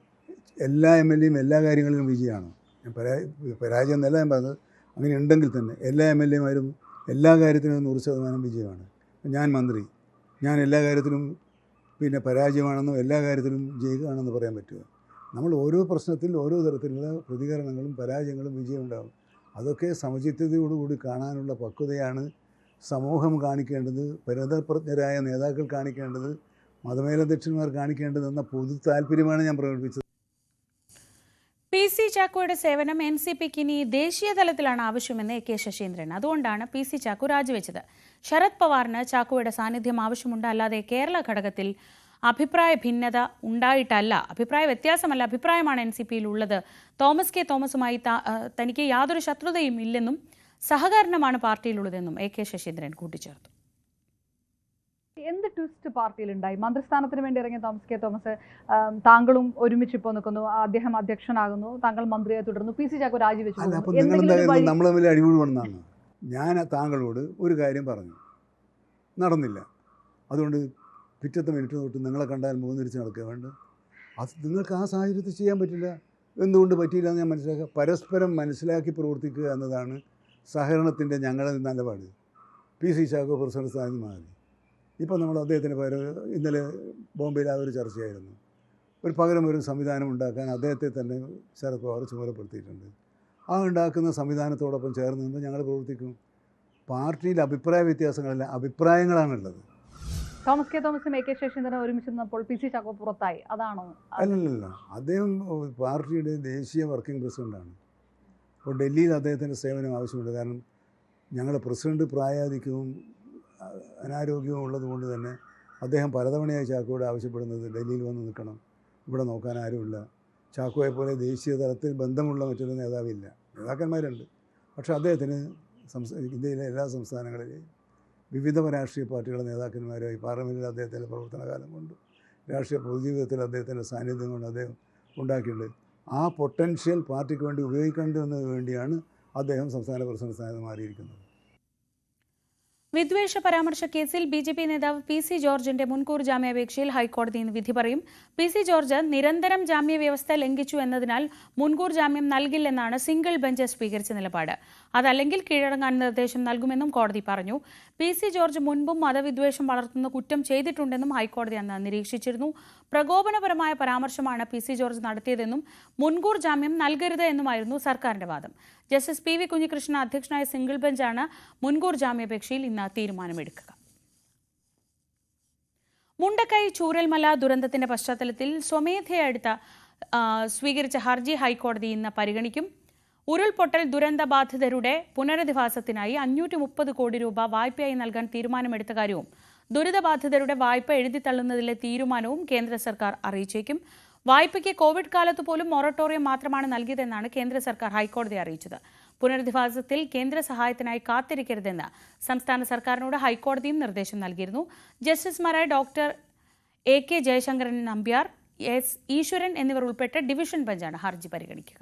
Speaker 16: എല്ലാ MLAയും എല്ലാ കാര്യങ്ങളിലും വിജയമാണ്. ഞാൻ പരാജയം എന്നല്ല ഞാൻ പറഞ്ഞത്. അങ്ങനെ ഉണ്ടെങ്കിൽ തന്നെ എല്ലാ MLAമാരും എല്ലാ കാര്യത്തിനും 100% വിജയമാണ്. ഞാൻ മന്ത്രി, ഞാൻ എല്ലാ കാര്യത്തിലും പരാജയമാണെന്നോ എല്ലാ കാര്യത്തിലും ജയിക്കുകയാണെന്ന് പറയാൻ പറ്റുമോ? നമ്മൾ ഓരോ പ്രശ്നത്തിൽ ഓരോ തരത്തിലുള്ള പ്രതികരണങ്ങളും പരാജയങ്ങളും വിജയം ഉണ്ടാകും. അതൊക്കെ സമചിത്തതയോടുകൂടി കാണാനുള്ള പക്വതയാണ് സമൂഹം കാണിക്കേണ്ടത്, പരിണതപ്രജ്ഞരായ നേതാക്കൾ കാണിക്കേണ്ടത്, മതമേലധ്യക്ഷന്മാർ കാണിക്കേണ്ടതെന്ന പൊതു താല്പര്യമാണ് ഞാൻ പ്രകടിപ്പിച്ചത്.
Speaker 1: PC ചാക്കോയുടെ സേവനം NCPക്ക് ഇനി ദേശീയ തലത്തിലാണ് ആവശ്യമെന്ന് AK ശശീന്ദ്രൻ. അതുകൊണ്ടാണ് PC ചാക്കോ രാജിവെച്ചത്. ശരത് പവാറിന് ചാക്കോയുടെ സാന്നിധ്യം ആവശ്യമുണ്ട്, അല്ലാതെ കേരള ഘടകത്തിൽ അഭിപ്രായ ഭിന്നത ഉണ്ടായിട്ടല്ല, അഭിപ്രായ വ്യത്യാസമല്ല, അഭിപ്രായമാണ് NCPയിൽ ഉള്ളത്. തോമസ് കെ തോമസുമായി തനിക്ക് യാതൊരു ശത്രുതയും ഇല്ലെന്നും സഹകരണമാണ് പാർട്ടിയിലുള്ളതെന്നും AK ശശീന്ദ്രൻ കൂട്ടിച്ചേർത്തു.
Speaker 15: എന്ത് ട്വിസ്റ്റ് പാർട്ടിയിലുണ്ടായി? മന്ത്രിസ്ഥാനത്തിന് വേണ്ടി ഇറങ്ങിയ തോമസ് കെ തോമസ് താങ്കളും ഒരുമിച്ച് ഇപ്പോൾ നിൽക്കുന്നു, അദ്ദേഹം അധ്യക്ഷനാകുന്നു, താങ്കൾ മന്ത്രിയെ തുടർന്നു, PC ചാക്കോ രാജിവെച്ചു.
Speaker 16: നമ്മൾ തമ്മിൽ അടിപൊളി വന്നതാണ്. ഞാൻ താങ്കളോട് ഒരു കാര്യം പറഞ്ഞു, നടന്നില്ല. അതുകൊണ്ട് പിറ്റത്തെ മിനിറ്റ് തൊട്ട് നിങ്ങളെ കണ്ടാൽ മൂന്നിരിച്ച് നടക്കുക വേണ്ട. അത് നിങ്ങൾക്ക് ആ സാഹചര്യത്തിൽ ചെയ്യാൻ പറ്റില്ല. എന്തുകൊണ്ട് പറ്റിയില്ല എന്ന് ഞാൻ മനസ്സിലാക്കുക. പരസ്പരം മനസ്സിലാക്കി പ്രവർത്തിക്കുക എന്നതാണ് സഹകരണത്തിൻ്റെ ഞങ്ങളുടെ നിലപാട്. PC ചാക്കോ പ്രസിഡന്റ് സ്ഥാനത്ത് മാറി. ഇപ്പോൾ നമ്മൾ അദ്ദേഹത്തിന് പകരം ഇന്നലെ ബോംബെയിൽ ആ ഒരു ചർച്ചയായിരുന്നു. പകരം ഒരു സംവിധാനം ഉണ്ടാക്കാൻ അദ്ദേഹത്തെ തന്നെ ശരത് പവാർ ചുമതലപ്പെടുത്തിയിട്ടുണ്ട്. ആ ഉണ്ടാക്കുന്ന സംവിധാനത്തോടൊപ്പം ചേർന്ന് നിന്ന് ഞങ്ങൾ പ്രവർത്തിക്കും. പാർട്ടിയിൽ അഭിപ്രായ വ്യത്യാസങ്ങളല്ല, അഭിപ്രായങ്ങളാണുള്ളത്.
Speaker 15: തോമസ് കെ തോമസും AK ശശീന്ദ്രൻ ഒരുമിച്ച് നിന്നപ്പോൾ PC ചാക്കോ പുറത്തായി, അതാണോ?
Speaker 16: അല്ലല്ല, അദ്ദേഹം പാർട്ടിയുടെ ദേശീയ വർക്കിംഗ് പ്രസിഡൻ്റാണ്. അപ്പോൾ ഡൽഹിയിൽ അദ്ദേഹത്തിൻ്റെ സേവനം ആവശ്യമുണ്ട്. കാരണം ഞങ്ങളുടെ പ്രസിഡന്റ് പ്രായാധിക്യവും അനാരോഗ്യവും ഉള്ളതുകൊണ്ട് തന്നെ അദ്ദേഹം പലതവണയായി ചാക്കോയോട് ആവശ്യപ്പെടുന്നത് ഡൽഹിയിൽ വന്ന് നിൽക്കണം, ഇവിടെ നോക്കാൻ ആരുമില്ല. ചാക്കോയെ പോലെ ദേശീയ തലത്തിൽ ബന്ധമുള്ള മറ്റൊരു നേതാവില്ല. നേതാക്കന്മാരുണ്ട്, പക്ഷേ അദ്ദേഹത്തിന് ഇന്ത്യയിലെ എല്ലാ സംസ്ഥാനങ്ങളിലെയും വിവിധ രാഷ്ട്രീയ പാർട്ടികളുടെ നേതാക്കന്മാരുമായി പാർലമെൻറ്റിൽ അദ്ദേഹത്തിൻ്റെ പ്രവർത്തനകാലം കൊണ്ട് രാഷ്ട്രീയ പൊതുജീവിതത്തിൽ അദ്ദേഹത്തിൻ്റെ സാന്നിധ്യം കൊണ്ട് അദ്ദേഹം ഉണ്ടാക്കിയിട്ടുണ്ട്. ആ പൊട്ടൻഷ്യൽ പാർട്ടിക്ക് വേണ്ടി ഉപയോഗിക്കേണ്ടതിന് വേണ്ടിയാണ് അദ്ദേഹം സംസ്ഥാന പ്രസിഡന്റ് സ്ഥാനത്ത് മാറിയിരിക്കുന്നത്.
Speaker 1: വിദ്വേഷ പരാമർശ കേസിൽ BJP നേതാവ് PC ജോർജിന്റെ മുൻകൂർ ജാമ്യാപേക്ഷയിൽ ഹൈക്കോടതി ഇന്ന് വിധി പറയും. PC ജോർജ് നിരന്തരം ജാമ്യ വ്യവസ്ഥ ലംഘിച്ചു എന്നതിനാൽ മുൻകൂർ ജാമ്യം നൽകില്ലെന്നാണ് സിംഗിൾ ബെഞ്ച് സ്വീകരിച്ച നിലപാട്. അതല്ലെങ്കിൽ കീഴടങ്ങാൻ നിർദ്ദേശം നൽകുമെന്നും കോടതി പറഞ്ഞു. PC ജോർജ് മുൻപും മതവിദ്വേഷം വളർത്തുന്ന കുറ്റം ചെയ്തിട്ടുണ്ടെന്നും ഹൈക്കോടതി അന്ന് നിരീക്ഷിച്ചിരുന്നു. പ്രകോപനപരമായ പരാമർശമാണ് PC ജോർജ് നടത്തിയതെന്നും മുൻകൂർ ജാമ്യം നൽകരുത് എന്നുമായിരുന്നു സർക്കാരിന്റെ വാദം. ജസ്റ്റിസ് PV കുഞ്ഞികൃഷ്ണൻ അധ്യക്ഷനായ സിംഗിൾ ബെഞ്ചാണ് മുൻകൂർ ജാമ്യാപേക്ഷയിൽ ഇന്ന് തീരുമാനമെടുക്കുക. മുണ്ടക്കൈ ചൂരൽമല ദുരന്തത്തിന്റെ പശ്ചാത്തലത്തിൽ സ്വമേധയാ സ്വീകരിച്ച ഹർജി ഹൈക്കോടതി ഇന്ന് പരിഗണിക്കും. ഉരുൾപൊട്ടൽ ദുരന്തബാധിതരുടെ പുനരധിവാസത്തിനായി 530 കോടി രൂപ വായ്പയായി നൽകാൻ തീരുമാനമെടുത്ത കാര്യവും ദുരിതബാധിതരുടെ വായ്പ എഴുതിത്തള്ളുന്നതിലെ തീരുമാനവും കേന്ദ്ര സർക്കാർ അറിയിച്ചേക്കും. വായ്പയ്ക്ക് കോവിഡ് കാലത്ത് പോലും മൊറട്ടോറിയം മാത്രമാണ് നൽകിയതെന്നാണ് കേന്ദ്ര സർക്കാർ ഹൈക്കോടതിയെ അറിയിച്ചത്. പുനരധിവാസത്തിൽ കേന്ദ്ര സഹായത്തിനായി കാത്തിരിക്കരുതെന്ന് സംസ്ഥാന സർക്കാരിനോട് ഹൈക്കോടതിയും നിർദ്ദേശം നൽകിയിരുന്നു. ജസ്റ്റിസുമാരായ doctor AK Jayasankaran Nambiar, S ഈശ്വരൻ എന്നിവർ ഉൾപ്പെട്ട ഡിവിഷൻ ബെഞ്ചാണ് ഹർജി പരിഗണിക്കുക.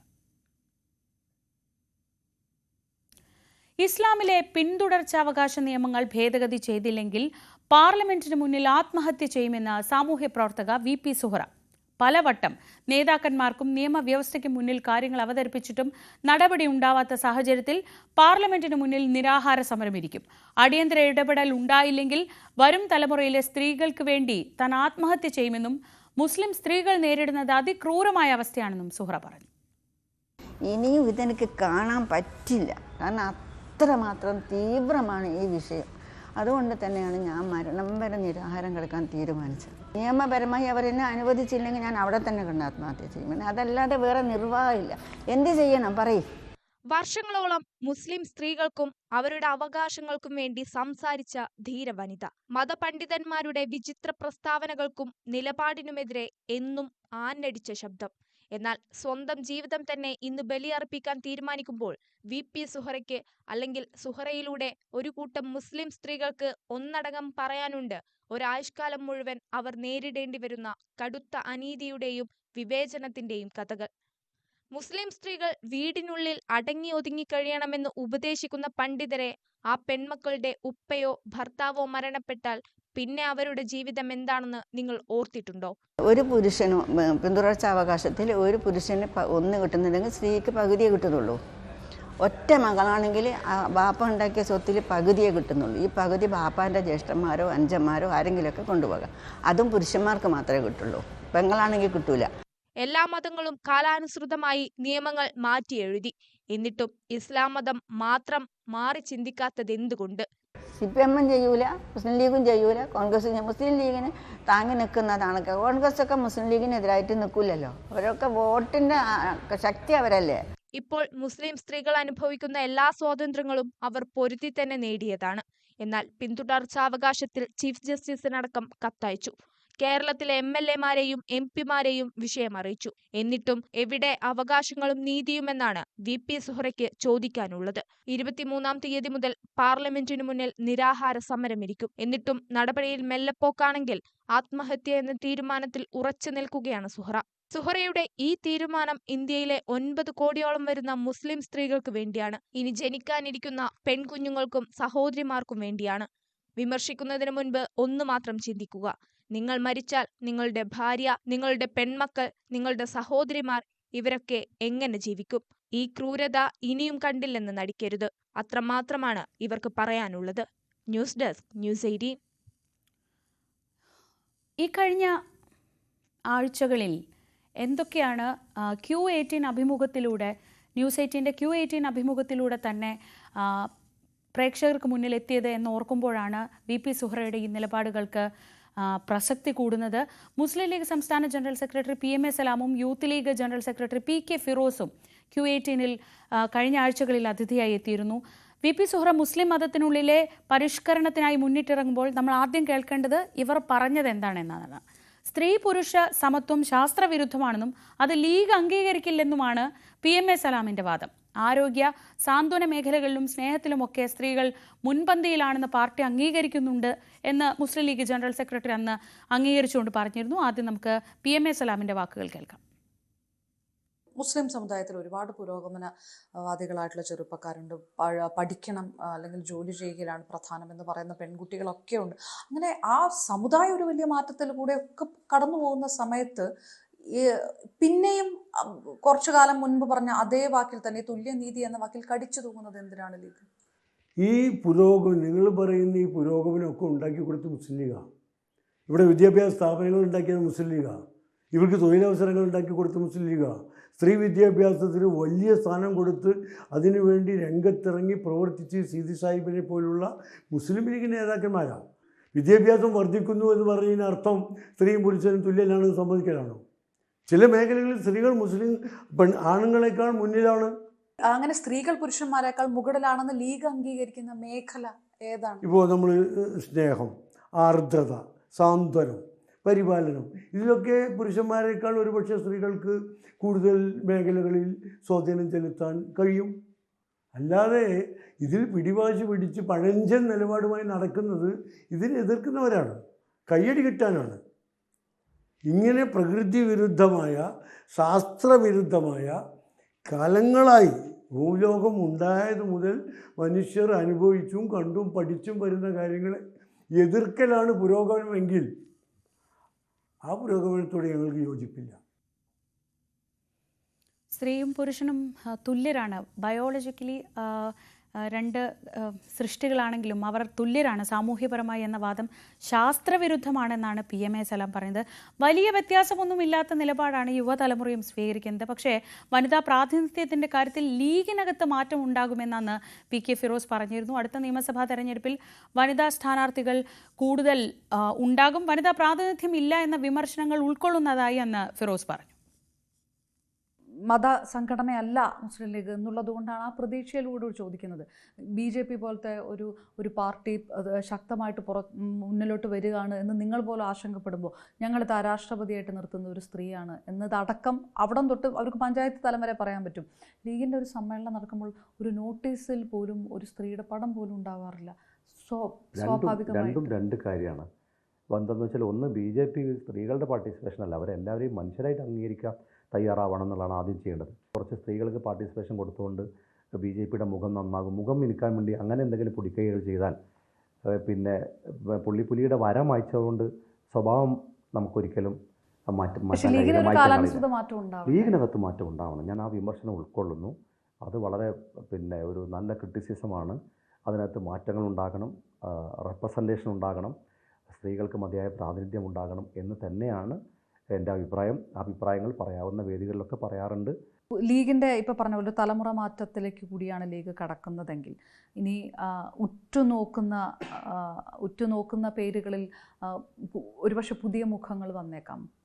Speaker 1: ഇസ്ലാമിലെ പിന്തുടർച്ചാവകാശ നിയമങ്ങൾ ഭേദഗതി ചെയ്തില്ലെങ്കിൽ പാർലമെന്റിന് മുന്നിൽ ആത്മഹത്യ ചെയ്യുമെന്ന് സാമൂഹ്യ പ്രവർത്തക VP സുഹറ. പലവട്ടം നേതാക്കന്മാർക്കും നിയമവ്യവസ്ഥയ്ക്ക് മുന്നിൽ കാര്യങ്ങൾ അവതരിപ്പിച്ചിട്ടും നടപടി ഉണ്ടാവാത്ത സാഹചര്യത്തിൽ പാർലമെന്റിന് മുന്നിൽ നിരാഹാര സമരമിരിക്കും. അടിയന്തര ഇടപെടൽ ഉണ്ടായില്ലെങ്കിൽ വരും തലമുറയിലെ സ്ത്രീകൾക്ക് വേണ്ടി താൻ ആത്മഹത്യ ചെയ്യുമെന്നും മുസ്ലിം സ്ത്രീകൾ നേരിടുന്നത് അതിക്രൂരമായ അവസ്ഥയാണെന്നും സുഹറ പറഞ്ഞു.
Speaker 2: ഇനിയും ഇതെനിക്ക് കാണാൻ പറ്റില്ല. കാരണം അത്രമാത്രം തീവ്രമാണ് ഈ വിഷയം. അതുകൊണ്ട് തന്നെയാണ് ഞാൻ മരണം വരെ നിരാഹാരം കിടക്കാൻ തീരുമാനിച്ചത്. നിയമപരമായി അവർ എന്നെ അനുവദിച്ചില്ലെങ്കിൽ ഞാൻ അവിടെ തന്നെ കണ്ട് ആത്മഹത്യ ചെയ്യും. അതല്ലാതെ വേറെ നിർവാഹമില്ല. എന്ത് ചെയ്യണം പറയും.
Speaker 17: വർഷങ്ങളോളം മുസ്ലിം സ്ത്രീകൾക്കും അവരുടെ അവകാശങ്ങൾക്കും വേണ്ടി സംസാരിച്ച ധീരവനിത. മതപണ്ഡിതന്മാരുടെ വിചിത്ര പ്രസ്താവനകൾക്കും നിലപാടിനുമെതിരെ എന്നും ആഞ്ഞടിച്ച ശബ്ദം. എന്നാൽ സ്വന്തം ജീവിതം തന്നെ ഇന്ന് ബലിയർപ്പിക്കാൻ തീരുമാനിക്കുമ്പോൾ VP സുഹറയ്ക്ക്, അല്ലെങ്കിൽ സുഹറയിലൂടെ ഒരു കൂട്ടം മുസ്ലിം സ്ത്രീകൾക്ക് ഒന്നടങ്കം പറയാനുണ്ട്. ഒരായുഷ്കാലം മുഴുവൻ അവർ നേരിടേണ്ടി വരുന്ന കടുത്ത അനീതിയുടെയും വിവേചനത്തിന്റെയും കഥകൾ. മുസ്ലിം സ്ത്രീകൾ വീടിനുള്ളിൽ അടങ്ങി ഒതുങ്ങി കഴിയണമെന്ന് ഉപദേശിക്കുന്ന പണ്ഡിതരെ ആ പെൺമക്കളുടെ ഉപ്പയോ ഭർത്താവോ മരണപ്പെട്ടാൽ പിന്നെ അവരുടെ ജീവിതം എന്താണെന്ന് നിങ്ങൾ ഓർത്തിട്ടുണ്ടോ?
Speaker 2: ഒരു പുരുഷനും പിന്തുടർച്ചാവകാശത്തിൽ ഒരു പുരുഷന് 1 കിട്ടുന്നുണ്ടെങ്കിൽ സ്ത്രീക്ക് പകുതിയേ കിട്ടുന്നുള്ളൂ. ഒറ്റ മകളാണെങ്കിൽ ആ ബാപ്പ ഉണ്ടാക്കിയ സ്വത്തിൽ പകുതിയേ കിട്ടുന്നുള്ളൂ. ഈ പകുതി ബാപ്പാൻ്റെ ജ്യേഷ്ഠന്മാരോ അഞ്ചന്മാരോ ആരെങ്കിലുമൊക്കെ കൊണ്ടുപോകാം. അതും പുരുഷന്മാർക്ക് മാത്രമേ കിട്ടുള്ളൂ. പെങ്ങളാണെങ്കിൽ കിട്ടൂല.
Speaker 17: എല്ലാ മതങ്ങളും കാലാനുസൃതമായി നിയമങ്ങൾ മാറ്റിയെഴുതി. എന്നിട്ടും ഇസ്ലാം മതം മാത്രം മാറി ചിന്തിക്കാത്തത് എന്തുകൊണ്ട്?
Speaker 2: CPM ചെയ്യൂല, മുസ്ലിം ലീഗും ചെയ്യൂല, കോൺഗ്രസ്. മുസ്ലിം ലീഗിന് താങ്ങി നിൽക്കുന്നതാണ്. കോൺഗ്രസ് ഒക്കെ മുസ്ലിം ലീഗിനെതിരായിട്ട് നിൽക്കില്ലല്ലോ. അവരൊക്കെ വോട്ടിന്റെ ശക്തി അവരല്ലേ.
Speaker 17: ഇപ്പോൾ മുസ്ലിം സ്ത്രീകൾ അനുഭവിക്കുന്ന എല്ലാ സ്വാതന്ത്ര്യങ്ങളും അവർ പൊരുതി തന്നെ നേടിയതാണ്. എന്നാൽ പിന്തുടർച്ചാവകാശത്തിൽ ചീഫ് ജസ്റ്റിസിനടക്കം കത്തയച്ചു. കേരളത്തിലെ MLA-മാരെയും MP-മാരെയും വിഷയമറിയിച്ചു. എന്നിട്ടും എവിടെ അവകാശങ്ങളും നീതിയുമെന്നാണ് VP സുഹറയ്ക്ക് ചോദിക്കാനുള്ളത്. 23-ാം തീയതി മുതൽ പാർലമെന്റിനു മുന്നിൽ നിരാഹാര സമരമിരിക്കും. എന്നിട്ടും നടപടിയിൽ മെല്ലെപ്പോക്കാണെങ്കിൽ ആത്മഹത്യ എന്ന തീരുമാനത്തിൽ ഉറച്ചു നിൽക്കുകയാണ് സുഹറ. സുഹറയുടെ ഈ തീരുമാനം ഇന്ത്യയിലെ 9 കോടിയോളം വരുന്ന മുസ്ലിം സ്ത്രീകൾക്ക് വേണ്ടിയാണ്. ഇനി ജനിക്കാനിരിക്കുന്ന പെൺകുഞ്ഞുങ്ങൾക്കും സഹോദരിമാർക്കും വേണ്ടിയാണ്. വിമർശിക്കുന്നതിന് മുൻപ് ഒന്നു മാത്രം ചിന്തിക്കുക. നിങ്ങൾ മരിച്ചാൽ നിങ്ങളുടെ ഭാര്യ, നിങ്ങളുടെ പെൺമക്കൾ, നിങ്ങളുടെ സഹോദരിമാർ ഇവരൊക്കെ എങ്ങനെ ജീവിക്കും? ഈ ക്രൂരത ഇനിയും കണ്ടില്ലെന്ന് നടിക്കരുത്. അത്രമാത്രമാണ് ഇവർക്ക് പറയാനുള്ളത്. News desk, News 18.
Speaker 1: ഈ കഴിഞ്ഞ ആഴ്ചകളിൽ എന്തൊക്കെയാണ് Q18 അഭിമുഖത്തിലൂടെ, ന്യൂസ് 18ന്റെ Q18 അഭിമുഖത്തിലൂടെ തന്നെ പ്രേക്ഷകർക്ക് മുന്നിൽ എത്തിയത് എന്ന് ഓർക്കുമ്പോഴാണ് VP സുഹറയുടെ ഈ നിലപാടുകൾക്ക് പ്രസക്തി കൂടുന്നത്. മുസ്ലിം ലീഗ് സംസ്ഥാന ജനറൽ സെക്രട്ടറി PMA സലാമും Youth League general secretary PK ഫിറോസും Q18-ൽ കഴിഞ്ഞ ആഴ്ചകളിൽ അതിഥിയായി എത്തിയിരുന്നു. VP സുഹറ മുസ്ലിം മതത്തിനുള്ളിലെ പരിഷ്കരണത്തിനായി മുന്നിട്ടിറങ്ങുമ്പോൾ നമ്മൾ ആദ്യം കേൾക്കേണ്ടത് ഇവർ പറഞ്ഞത് എന്താണെന്നാണ്. സ്ത്രീ പുരുഷ സമത്വം ശാസ്ത്രവിരുദ്ധമാണെന്നും അത് ലീഗ് അംഗീകരിക്കില്ലെന്നുമാണ് PMA സലാമിന്റെ വാദം. ആരോഗ്യ സാന്ത്വന മേഖലകളിലും സ്നേഹത്തിലുമൊക്കെ സ്ത്രീകൾ മുൻപന്തിയിലാണെന്ന് പാർട്ടി അംഗീകരിക്കുന്നുണ്ട് എന്ന് മുസ്ലിം ലീഗ് ജനറൽ സെക്രട്ടറി അന്ന് അംഗീകരിച്ചുകൊണ്ട് പറഞ്ഞിരുന്നു. ആദ്യം നമുക്ക് PMA സലാമിന്റെ വാക്കുകൾ കേൾക്കാം.
Speaker 18: മുസ്ലിം സമുദായത്തിൽ ഒരുപാട് പുരോഗമനവാദികളായിട്ടുള്ള ചെറുപ്പക്കാരുണ്ട്. പഠിക്കണം അല്ലെങ്കിൽ ജോലി ചെയ്യുകയാണ് പ്രധാനമെന്ന് പറയുന്ന പെൺകുട്ടികളൊക്കെ ഉണ്ട്. അങ്ങനെ ആ സമുദായം ഒരു വലിയ മാറ്റത്തിലൂടെ ഒക്കെ കടന്നു പോകുന്ന സമയത്ത് പിന്നെയും കുറച്ചു കാലം മുൻപ് പറഞ്ഞ അതേ വാക്കിൽ തന്നെ തുല്യനീതി എന്ന വാക്കിൽ കടിച്ചു തൂങ്ങുന്നത് എന്തിനാണ് ലീഗ്?
Speaker 16: ഈ പുരോഗമനം, നിങ്ങൾ പറയുന്ന ഈ പുരോഗമനമൊക്കെ ഉണ്ടാക്കി കൊടുത്ത് മുസ്ലിം ലീഗാണ്. ഇവിടെ വിദ്യാഭ്യാസ സ്ഥാപനങ്ങൾ ഉണ്ടാക്കിയത് മുസ്ലിം ലീഗാണ്. ഇവർക്ക് തൊഴിലവസരങ്ങൾ ഉണ്ടാക്കി കൊടുത്ത് മുസ്ലിം ലീഗാണ്. സ്ത്രീ വിദ്യാഭ്യാസത്തിന് വലിയ സ്ഥാനം കൊടുത്ത് അതിനുവേണ്ടി രംഗത്തിറങ്ങി പ്രവർത്തിച്ച് സീതി സാഹിബിനെ പോലുള്ള മുസ്ലിം ലീഗ് നേതാക്കന്മാരാണ്. വിദ്യാഭ്യാസം വർദ്ധിക്കുന്നു എന്ന് പറഞ്ഞതിന് അർത്ഥം സ്ത്രീയും പുരുഷനും തുല്യനാണെന്ന് സമ്മതിക്കലാണോ? ചില മേഖലകളിൽ സ്ത്രീകൾ മുസ്ലിം ആണുങ്ങളെക്കാൾ മുന്നിലാണ്.
Speaker 18: അങ്ങനെ സ്ത്രീകൾ പുരുഷന്മാരെക്കാൾ മുകളിലാണെന്ന് ലീഗ് അംഗീകരിക്കുന്ന മേഖല ഏതാണ്?
Speaker 16: ഇപ്പോൾ നമ്മൾ സ്നേഹം, ആർദ്രത, സാന്ത്വനം, പരിപാലനം, ഇതിലൊക്കെ പുരുഷന്മാരെക്കാൾ ഒരുപക്ഷെ സ്ത്രീകൾക്ക് കൂടുതൽ മേഖലകളിൽ സ്വാധീനം ചെലുത്താൻ കഴിയും. അല്ലാതെ ഇതിൽ പിടിവാശി പിടിച്ച് പഴഞ്ചൻ നിലപാടുമായി നടക്കുന്നത് ഇതിനെ എതിർക്കുന്നവരാണ്, കയ്യടി കിട്ടാനാണ്. ഇങ്ങനെ പ്രകൃതി വിരുദ്ധമായ, ശാസ്ത്രവിരുദ്ധമായ കാലങ്ങളായി ഭൂലോകം ഉണ്ടായത് മുതൽ മനുഷ്യർ അനുഭവിച്ചും കണ്ടും പഠിച്ചും വരുന്ന കാര്യങ്ങളെ എതിർക്കലാണ് പുരോഗമനമെങ്കിൽ ആ പുരോഗമനത്തോട് ഞങ്ങൾക്ക് യോജിപ്പില്ല.
Speaker 1: സ്ത്രീയും പുരുഷനും തുല്യരാണ്. ബയോളജിക്കലി രണ്ട് സൃഷ്ടികളാണെങ്കിലും അവർ തുല്യരാണ് സാമൂഹ്യപരമായി എന്ന വാദം ശാസ്ത്രവിരുദ്ധമാണെന്നാണ് PMA സലാം പറയുന്നത്. വലിയ വ്യത്യാസമൊന്നുമില്ലാത്ത നിലപാടാണ് യുവതലമുറയും സ്വീകരിക്കുന്നത്. പക്ഷേ വനിതാ പ്രാതിനിധ്യത്തിൻ്റെ കാര്യത്തിൽ ലീഗിനകത്ത് മാറ്റം ഉണ്ടാകുമെന്നാണ് PK ഫിറോസ് പറഞ്ഞിരുന്നു. അടുത്ത നിയമസഭാ തെരഞ്ഞെടുപ്പിൽ വനിതാ സ്ഥാനാർത്ഥികൾ കൂടുതൽ ഉണ്ടാകും. വനിതാ പ്രാതിനിധ്യം ഇല്ല എന്ന വിമർശനങ്ങൾ ഉൾക്കൊള്ളുന്നതായി അന്ന് ഫിറോസ് പറഞ്ഞു.
Speaker 15: മതസംഘടനയല്ല മുസ്ലിം ലീഗ് എന്നുള്ളത് കൊണ്ടാണ് ആ പ്രതീക്ഷയിലൂടെ ചോദിക്കുന്നത്. BJP പോലത്തെ ഒരു പാർട്ടി ശക്തമായിട്ട് മുന്നിലോട്ട് വരികയാണ് എന്ന് നിങ്ങൾ പോലും ആശങ്കപ്പെടുമ്പോൾ ഞങ്ങളിത് രാഷ്ട്രപതിയായിട്ട് നിർത്തുന്ന ഒരു സ്ത്രീയാണ് എന്നതടക്കം അവിടം തൊട്ട് അവർക്ക് പഞ്ചായത്ത് തലം വരെ പറയാൻ പറ്റും. ലീഗിൻ്റെ ഒരു സമ്മേളനം നടക്കുമ്പോൾ ഒരു നോട്ടീസിൽ പോലും ഒരു സ്ത്രീയുടെ പടം പോലും ഉണ്ടാവാറില്ല.
Speaker 19: രണ്ടും രണ്ട് കാര്യമാണ്. എന്തെന്ന് വെച്ചാൽ ഒന്ന് BJP സ്ത്രീകളുടെ പാർട്ടിസിപ്പേഷൻ അല്ല, അവരെല്ലാവരെയും മനുഷ്യരായിട്ട് അംഗീകരിക്കാൻ തയ്യാറാവണം എന്നുള്ളതാണ് ആദ്യം ചെയ്യേണ്ടത്. കുറച്ച് സ്ത്രീകൾക്ക് പാർട്ടിസിപ്പേഷൻ കൊടുത്തുകൊണ്ട് BJPയുടെ മുഖം നന്നാകും, മുഖം മിനുക്കാൻ വേണ്ടി അങ്ങനെ എന്തെങ്കിലും പൊടിക്കൈകൾ ചെയ്താൽ പിന്നെ പുലിയുടെ വരം അയച്ചതുകൊണ്ട് സ്വഭാവം നമുക്കൊരിക്കലും മാറ്റാൻ ലീഗിനകത്ത് മാറ്റം ഉണ്ടാവണം. ഞാൻ ആ വിമർശനം ഉൾക്കൊള്ളുന്നു. അത് വളരെ ഒരു നല്ല ക്രിറ്റിസിസമാണ്. അതിനകത്ത് മാറ്റങ്ങൾ ഉണ്ടാകണം, റെപ്രസെൻറ്റേഷൻ ഉണ്ടാകണം, സ്ത്രീകൾക്ക് മതിയായ പ്രാതിനിധ്യം ഉണ്ടാകണം എന്ന് തന്നെയാണ് എൻ്റെ അഭിപ്രായം. അഭിപ്രായങ്ങൾ പറയാവുന്ന വേദികളിലൊക്കെ പറയാറുണ്ട്.
Speaker 15: ലീഗിൻ്റെ ഇപ്പോൾ പറഞ്ഞ പോലെ തലമുറ മാറ്റത്തിലേക്ക് കൂടിയാണ് ലീഗ് കടക്കുന്നതെങ്കിൽ ഇനി ഉറ്റുനോക്കുന്ന പേരുകളിൽ ഒരുപക്ഷെ പുതിയ മുഖങ്ങൾ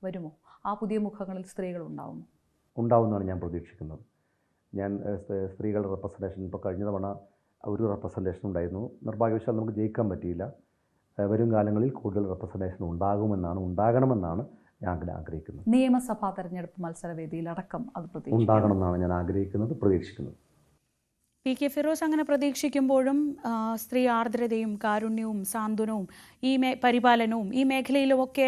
Speaker 15: വരുമോ? ആ പുതിയ മുഖങ്ങളിൽ സ്ത്രീകൾ
Speaker 19: ഉണ്ടാവുമെന്നാണ് ഞാൻ പ്രതീക്ഷിക്കുന്നത്. ഞാൻ സ്ത്രീകളുടെ റെപ്രസെൻറ്റേഷൻ ഇപ്പോൾ കഴിഞ്ഞ തവണ ഒരു റെപ്രസെൻറ്റേഷൻ ഉണ്ടായിരുന്നു. നിർഭാഗ്യവശാൽ നമുക്ക് ജയിക്കാൻ പറ്റിയില്ല. വരും കാലങ്ങളിൽ കൂടുതൽ റെപ്രസെൻറ്റേഷൻ ഉണ്ടാകണമെന്നാണ് ഞാൻ ആഗ്രഹിക്കുന്നത്.
Speaker 15: നിയമസഭാ തെരഞ്ഞെടുപ്പ് മത്സരവേദിയിലടക്കം അത്
Speaker 19: ഉണ്ടാകണമെന്നാണ് ഞാൻ ആഗ്രഹിക്കുന്നത്, പ്രതീക്ഷിക്കുന്നത്.
Speaker 1: PK ഫിറോസ് അങ്ങനെ പ്രതീക്ഷിക്കുമ്പോഴും സ്ത്രീ ആർദ്രതയും കാരുണ്യവും സാന്ത്വനവും പരിപാലനവും ഈ മേഖലയിലുമൊക്കെ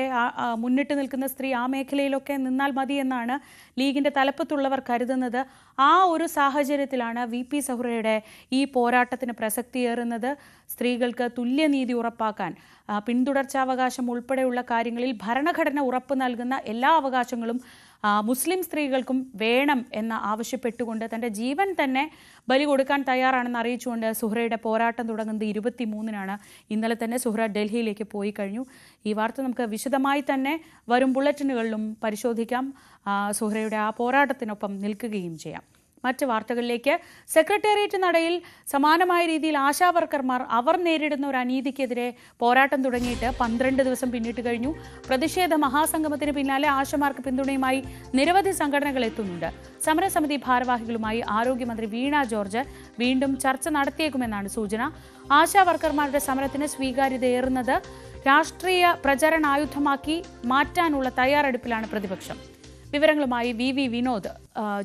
Speaker 1: മുന്നിട്ട് നിൽക്കുന്ന സ്ത്രീ ആ മേഖലയിലൊക്കെ നിന്നാൽ മതി എന്നാണ് ലീഗിൻ്റെ തലപ്പത്തുള്ളവർ കരുതുന്നത്. ആ ഒരു സാഹചര്യത്തിലാണ് VP സഹ്റയുടെ ഈ പോരാട്ടത്തിന് പ്രസക്തിയേറുന്നത്. സ്ത്രീകൾക്ക് തുല്യനീതി ഉറപ്പാക്കാൻ, പിന്തുടർച്ചാവകാശം ഉൾപ്പെടെയുള്ള കാര്യങ്ങളിൽ ഭരണഘടന ഉറപ്പ് നൽകുന്ന എല്ലാ അവകാശങ്ങളും മുസ്ലിം സ്ത്രീകൾക്കും വേണം എന്ന് ആവശ്യപ്പെട്ടുകൊണ്ട് തൻ്റെ ജീവൻ തന്നെ ബലി കൊടുക്കാൻ തയ്യാറാണെന്ന് അറിയിച്ചുകൊണ്ട് സുഹ്റയുടെ പോരാട്ടം തുടങ്ങുന്നത് 23-നാണ്. ഇന്നലെ തന്നെ സുഹ്റ ഡൽഹിയിലേക്ക് പോയി കഴിഞ്ഞു. ഈ വാർത്ത നമുക്ക് വിശദമായി തന്നെ വരും ബുള്ളറ്റിനുകളിലും പരിശോധിക്കാം. സുഹ്റയുടെ ആ പോരാട്ടത്തിനൊപ്പം നിൽക്കുകയും ചെയ്യാം. മറ്റ് വാർത്തകളിലേക്ക്. സെക്രട്ടേറിയറ്റ് നടയിൽ സമാനമായ രീതിയിൽ ആശാവർക്കർമാർ അവർ നേരിടുന്ന ഒരു അനീതിക്കെതിരെ പോരാട്ടം തുടങ്ങിയിട്ട് 12 ദിവസം പിന്നിട്ട് കഴിഞ്ഞു. പ്രതിഷേധ മഹാസംഗമത്തിന് പിന്നാലെ ആശമാർക്ക് പിന്തുണയുമായി നിരവധി സംഘടനകൾ എത്തുന്നുണ്ട്. സമരസമിതി ഭാരവാഹികളുമായി ആരോഗ്യമന്ത്രി വീണ ജോർജ് വീണ്ടും ചർച്ച നടത്തിയേക്കുമെന്നാണ് സൂചന. ആശാവർക്കർമാരുടെ സമരത്തിന് സ്വീകാര്യതയേറുന്നത് രാഷ്ട്രീയ പ്രചരണായുധമാക്കി മാറ്റാനുള്ള തയ്യാറെടുപ്പിലാണ് പ്രതിപക്ഷം. വിവരങ്ങളുമായി VV വിനോദ്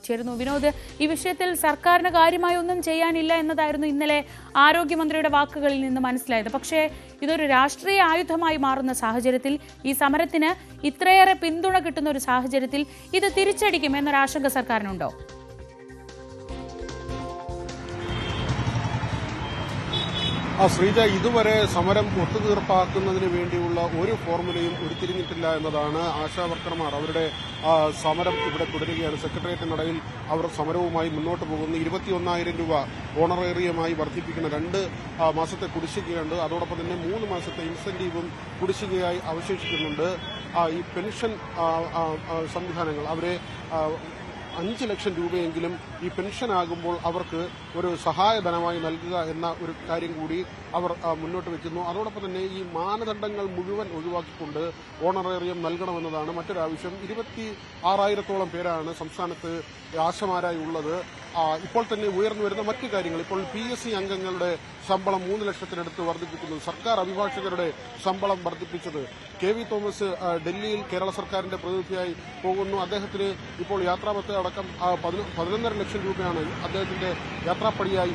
Speaker 1: ചേരുന്നു. വിനോദ്, ഈ വിഷയത്തിൽ സർക്കാരിന് കാര്യമായി ഒന്നും ചെയ്യാനില്ല എന്നതായിരുന്നു ഇന്നലെ ആരോഗ്യമന്ത്രിയുടെ വാക്കുകളിൽ നിന്ന് മനസ്സിലായത്. പക്ഷേ ഇതൊരു രാഷ്ട്രീയ ആയുധമായി മാറുന്ന സാഹചര്യത്തിൽ, ഈ സമരത്തിന് ഇത്രയേറെ പിന്തുണ കിട്ടുന്ന ഒരു സാഹചര്യത്തിൽ ഇത് തിരിച്ചടിക്കും എന്നൊരാശങ്ക സർക്കാരിനുണ്ടോ?
Speaker 20: ശ്രീജ, ഇതുവരെ സമരം ഒത്തുതീർപ്പാക്കുന്നതിന് വേണ്ടിയുള്ള ഒരു ഫോർമുലയും ഉരുത്തിരിഞ്ഞിട്ടില്ല എന്നതാണ്. ആശാവർക്കർമാർ അവരുടെ സമരം ഇവിടെ തുടരുകയാണ്. സെക്രട്ടേറിയറ്റ് നടയിൽ അവർ സമരവുമായി മുന്നോട്ട് പോകുന്നു. 21,000 രൂപ ഓണറേറിയമായി വർദ്ധിപ്പിക്കുന്ന 2 മാസത്തെ കുടിശ്ശികയുണ്ട്. അതോടൊപ്പം തന്നെ 3 മാസത്തെ ഇൻസെന്റീവും കുടിശ്ശികയായി അവശേഷിക്കുന്നുണ്ട്. ഈ പെൻഷൻ സംവിധാനങ്ങൾ അവരെ 5 ലക്ഷം രൂപയെങ്കിലും ഈ പെൻഷനാകുമ്പോൾ അവർക്ക് ഒരു സഹായധനമായി നൽകുക എന്ന ഒരു കാര്യം കൂടി അവർ മുന്നോട്ട് വെക്കുന്നു. അതോടൊപ്പം തന്നെ ഈ മാനദണ്ഡങ്ങൾ മുഴുവൻ ഒഴിവാക്കിക്കൊണ്ട് ഓണറേറിയം നൽകണമെന്നതാണ് മറ്റൊരാവശ്യം. 26,000-ഓളം പേരാണ് സംസ്ഥാനത്ത് ആശമാരായി ഉള്ളത്. ഇപ്പോൾ തന്നെ ഉയർന്നു വരുന്ന മറ്റു കാര്യങ്ങൾ, ഇപ്പോൾ PSC അംഗങ്ങളുടെ ശമ്പളം 3 ലക്ഷത്തിനടുത്ത് വർദ്ധിപ്പിക്കുന്നത്, സർക്കാർ അഭിഭാഷകരുടെ ശമ്പളം വർദ്ധിപ്പിച്ചത്. KV തോമസ് ഡൽഹിയിൽ കേരള സർക്കാരിന്റെ പ്രതിനിധിയായി പോകുന്നു. അദ്ദേഹത്തിന് ഇപ്പോൾ യാത്രാപത്ത് അടക്കം 11.5 ലക്ഷം രൂപയാണ് അദ്ദേഹത്തിന്റെ യാത്രാപ്പടിയായി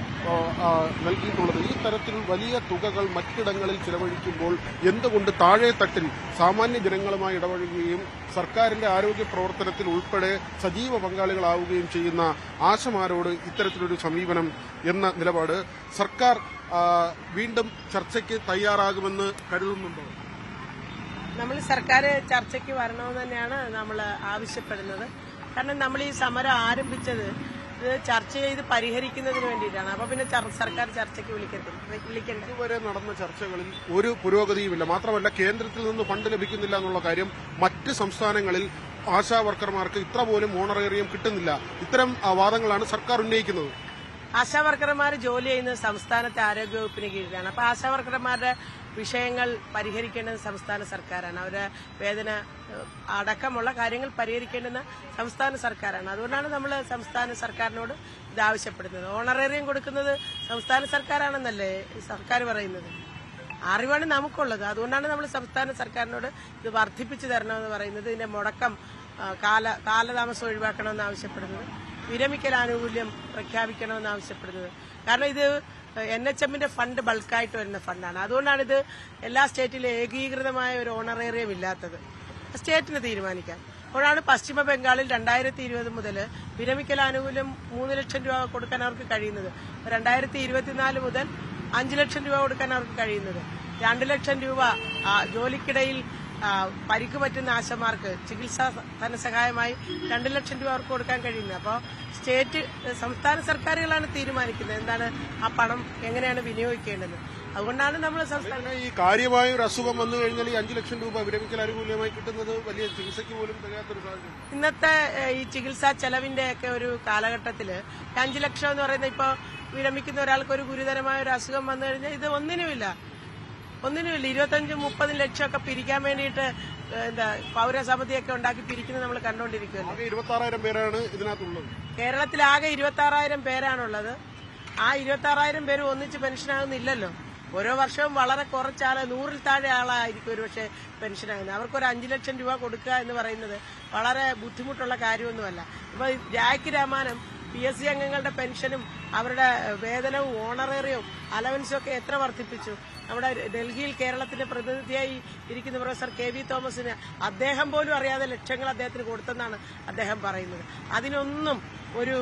Speaker 20: നൽകിയിട്ടുള്ളത്. ഈ തരത്തിൽ വലിയ തുകകൾ മറ്റിടങ്ങളിൽ ചിലവഴിക്കുമ്പോൾ എന്തുകൊണ്ട് താഴെ തട്ടിൽ സാമാന്യ ജനങ്ങളുമായി ഇടപഴകുകയും സർക്കാരിന്റെ ആരോഗ്യ പ്രവർത്തനത്തിൽ ഉൾപ്പെടെ സജീവ പങ്കാളികളാവുകയും ചെയ്യുന്ന ആശമാരോട് ഇത്തരത്തിലൊരു സമീപനം എന്ന നിലപാട് സർക്കാർ വീണ്ടും ചർച്ചയ്ക്ക് തയ്യാറാകുമെന്ന് കരുതുന്നുണ്ടോ?
Speaker 21: നമ്മൾ സർക്കാർ ചർച്ചയ്ക്ക് വരണമെന്ന് തന്നെയാണ് നമ്മൾ ആവശ്യപ്പെടുന്നത്. കാരണം നമ്മൾ ഈ സമരം ആരംഭിച്ചത് ഇത് ചർച്ച ചെയ്ത് പരിഹരിക്കുന്നതിന് വേണ്ടിയിട്ടാണ്. അപ്പൊ പിന്നെ സർക്കാർ ചർച്ചയ്ക്ക് വിളിക്കേണ്ട.
Speaker 20: ഇതുവരെ നടന്ന ചർച്ചകളിൽ ഒരു പുരോഗതിയുമില്ല. മാത്രമല്ല കേന്ദ്രത്തിൽ നിന്ന് ഫണ്ട് ലഭിക്കുന്നില്ല എന്നുള്ള കാര്യം, മറ്റ് സംസ്ഥാനങ്ങളിൽ ആശാ വർക്കർമാർക്ക് ഇത്ര പോലും ഓണറേറിയം കിട്ടുന്നില്ല. ഇത്തരം വാദങ്ങളാണ് സർക്കാർ ഉന്നയിക്കുന്നത്.
Speaker 21: ആശാ വർക്കർമാർ ജോലി ചെയ്യുന്നത് സംസ്ഥാനത്തെ ആരോഗ്യവകുപ്പിന് കീഴിലാണ്. അപ്പൊ ആശാ വർക്കർമാരുടെ വിഷയങ്ങൾ പരിഹരിക്കേണ്ടത് സംസ്ഥാന സർക്കാരാണ്. അവരുടെ വേതന അടക്കമുള്ള കാര്യങ്ങൾ പരിഹരിക്കേണ്ടുന്ന സംസ്ഥാന സർക്കാരാണ്. അതുകൊണ്ടാണ് നമ്മൾ സംസ്ഥാന സർക്കാരിനോട് ഇത് ആവശ്യപ്പെടുന്നത്. ഓണറേറിയം കൊടുക്കുന്നത് സംസ്ഥാന സർക്കാരാണെന്നല്ലേ സർക്കാർ പറയുന്നത്. അറിവാണ് നമുക്കുള്ളത്. അതുകൊണ്ടാണ് നമ്മൾ സംസ്ഥാന സർക്കാരിനോട് ഇത് വർദ്ധിപ്പിച്ചു തരണമെന്ന് പറയുന്നത്. ഇതിന്റെ മുടക്കം കാലതാമസം ഒഴിവാക്കണമെന്ന് ആവശ്യപ്പെടുന്നത്. വിരമിക്കൽ ആനുകൂല്യം പ്രഖ്യാപിക്കണമെന്ന് ആവശ്യപ്പെടുന്നത്. കാരണം ഇത് NHMന്റെ ഫണ്ട് ബൾക്കായിട്ട് വരുന്ന ഫണ്ടാണ്. അതുകൊണ്ടാണ് ഇത് എല്ലാ സ്റ്റേറ്റിലും ഏകീകൃതമായ ഒരു ഓണറേറിയം ഇല്ലാത്തത്. സ്റ്റേറ്റിന് തീരുമാനിക്കാം. അപ്പോഴാണ് പശ്ചിമ ബംഗാളിൽ 2020 മുതൽ വിരമിക്കൽ ആനുകൂല്യം 3 ലക്ഷം രൂപ കൊടുക്കാൻ അവർക്ക് കഴിയുന്നത്. 2024 മുതൽ 5 ലക്ഷം രൂപ കൊടുക്കാൻ അവർക്ക് കഴിയുന്നത്. 2 ലക്ഷം രൂപ ജോലിക്കിടയിൽ പരിക്ക് പറ്റുന്ന ആശമാർക്ക് ചികിത്സാ ധനസഹായമായി 2 ലക്ഷം രൂപ അവർക്ക് കൊടുക്കാൻ കഴിയുന്നത്. അപ്പോൾ സംസ്ഥാന സർക്കാരുകളാണ് തീരുമാനിക്കുന്നത് എന്താണ് ആ പണം എങ്ങനെയാണ് വിനിയോഗിക്കേണ്ടത്. അതുകൊണ്ടാണ് നമ്മൾ
Speaker 20: ഈ കാര്യമായ ഒരു അസുഖം വന്നു കഴിഞ്ഞാൽ ഈ 5 ലക്ഷം രൂപ വിരമിക്കൽ ആനുകൂല്യമായി കിട്ടുന്നത് വലിയ ചികിത്സയ്ക്ക് പോലും തികയാത്തൊരു സാഹചര്യം.
Speaker 21: ഇന്നത്തെ ഈ ചികിത്സാ ചെലവിന്റെ ഒക്കെ ഒരു കാലഘട്ടത്തില് 5 ലക്ഷം എന്ന് പറയുന്നത് ഇപ്പൊ വിരമിക്കുന്ന ഒരാൾക്ക് ഒരു ഗുരുതരമായ ഒരു അസുഖം വന്നു കഴിഞ്ഞാൽ ഇത് ഒന്നിനുമില്ല. 25-30 ലക്ഷമൊക്കെ പിരിക്കാൻ വേണ്ടിയിട്ട് പൗരസമിതിയൊക്കെ ഉണ്ടാക്കി പിരിക്കുന്നത് നമ്മൾ കണ്ടുകൊണ്ടിരിക്കുകയല്ലേ.
Speaker 20: 26,000 പേരാണ് ഇതിനകത്തുള്ളത്.
Speaker 21: കേരളത്തിലാകെ 26,000 പേരാണുള്ളത്. ആ 26,000 പേര് ഒന്നിച്ച് പെൻഷനാകുന്നില്ലല്ലോ. ഓരോ വർഷവും വളരെ കുറച്ചാള് 100-ൽ താഴെ ആളായിരിക്കും ഒരു പക്ഷേ പെൻഷനാകുന്നത്. അവർക്കൊരു 5 ലക്ഷം രൂപ കൊടുക്കുക എന്ന് പറയുന്നത് വളരെ ബുദ്ധിമുട്ടുള്ള കാര്യമൊന്നുമല്ല. ഇപ്പൊ രാഖി രാമാനം PSC അംഗങ്ങളുടെ പെൻഷനും അവരുടെ വേതനവും ഓണറേറിയവും അലവൻസും ഒക്കെ എത്ര വർദ്ധിപ്പിച്ചു. നമ്മുടെ ഡൽഹിയിൽ കേരളത്തിന്റെ പ്രതിനിധിയായി ഇരിക്കുന്ന പ്രൊഫസർ KV തോമസിന് അദ്ദേഹം പോലും അറിയാതെ ലക്ഷങ്ങൾ അദ്ദേഹത്തിന് കൊടുത്തെന്നാണ് അദ്ദേഹം പറയുന്നത്. അതിനൊന്നും ഒരു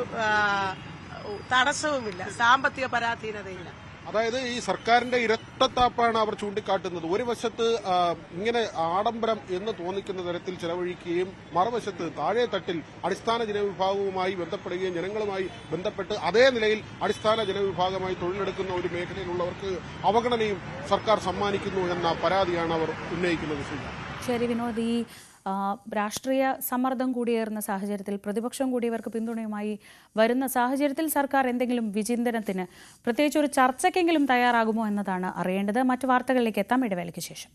Speaker 21: തടസ്സവുമില്ല, സാമ്പത്തിക പരാധീനതയില്ല.
Speaker 20: അതായത് ഈ സർക്കാരിന്റെ ഇരട്ടത്താപ്പാണ് അവർ ചൂണ്ടിക്കാട്ടുന്നത്. ഒരു വശത്ത് ഇങ്ങനെ ആഡംബരം എന്ന് തോന്നിക്കുന്ന തരത്തിൽ ചെലവഴിക്കുകയും മറുവശത്ത് താഴെ തട്ടിൽ അടിസ്ഥാന ജനവിഭാഗവുമായി ബന്ധപ്പെടുകയും ജനങ്ങളുമായി ബന്ധപ്പെട്ട് അതേ നിലയിൽ അടിസ്ഥാന ജനവിഭാഗമായി തൊഴിലെടുക്കുന്ന ഒരു മേഖലയിലുള്ളവർക്ക് അവഗണനയും സർക്കാർ സമ്മാനിക്കുന്നു എന്ന പരാതിയാണ് അവർ ഉന്നയിക്കുന്നത്.
Speaker 1: ശരി വിനോദ്, ഈ രാഷ്ട്രീയ സമ്മർദ്ദം കൂടിയേറുന്ന സാഹചര്യത്തിൽ പ്രതിപക്ഷം കൂടി ഇവർക്ക് പിന്തുണയുമായി വരുന്ന സാഹചര്യത്തിൽ സർക്കാർ എന്തെങ്കിലും വിചിന്തനത്തിന് പ്രത്യേകിച്ച് ഒരു ചർച്ചയ്ക്കെങ്കിലും തയ്യാറാകുമോ എന്നതാണ് അറിയേണ്ടത്. മറ്റു വാർത്തകളിലേക്ക് എത്താം ഇടവേളയ്ക്ക് ശേഷം.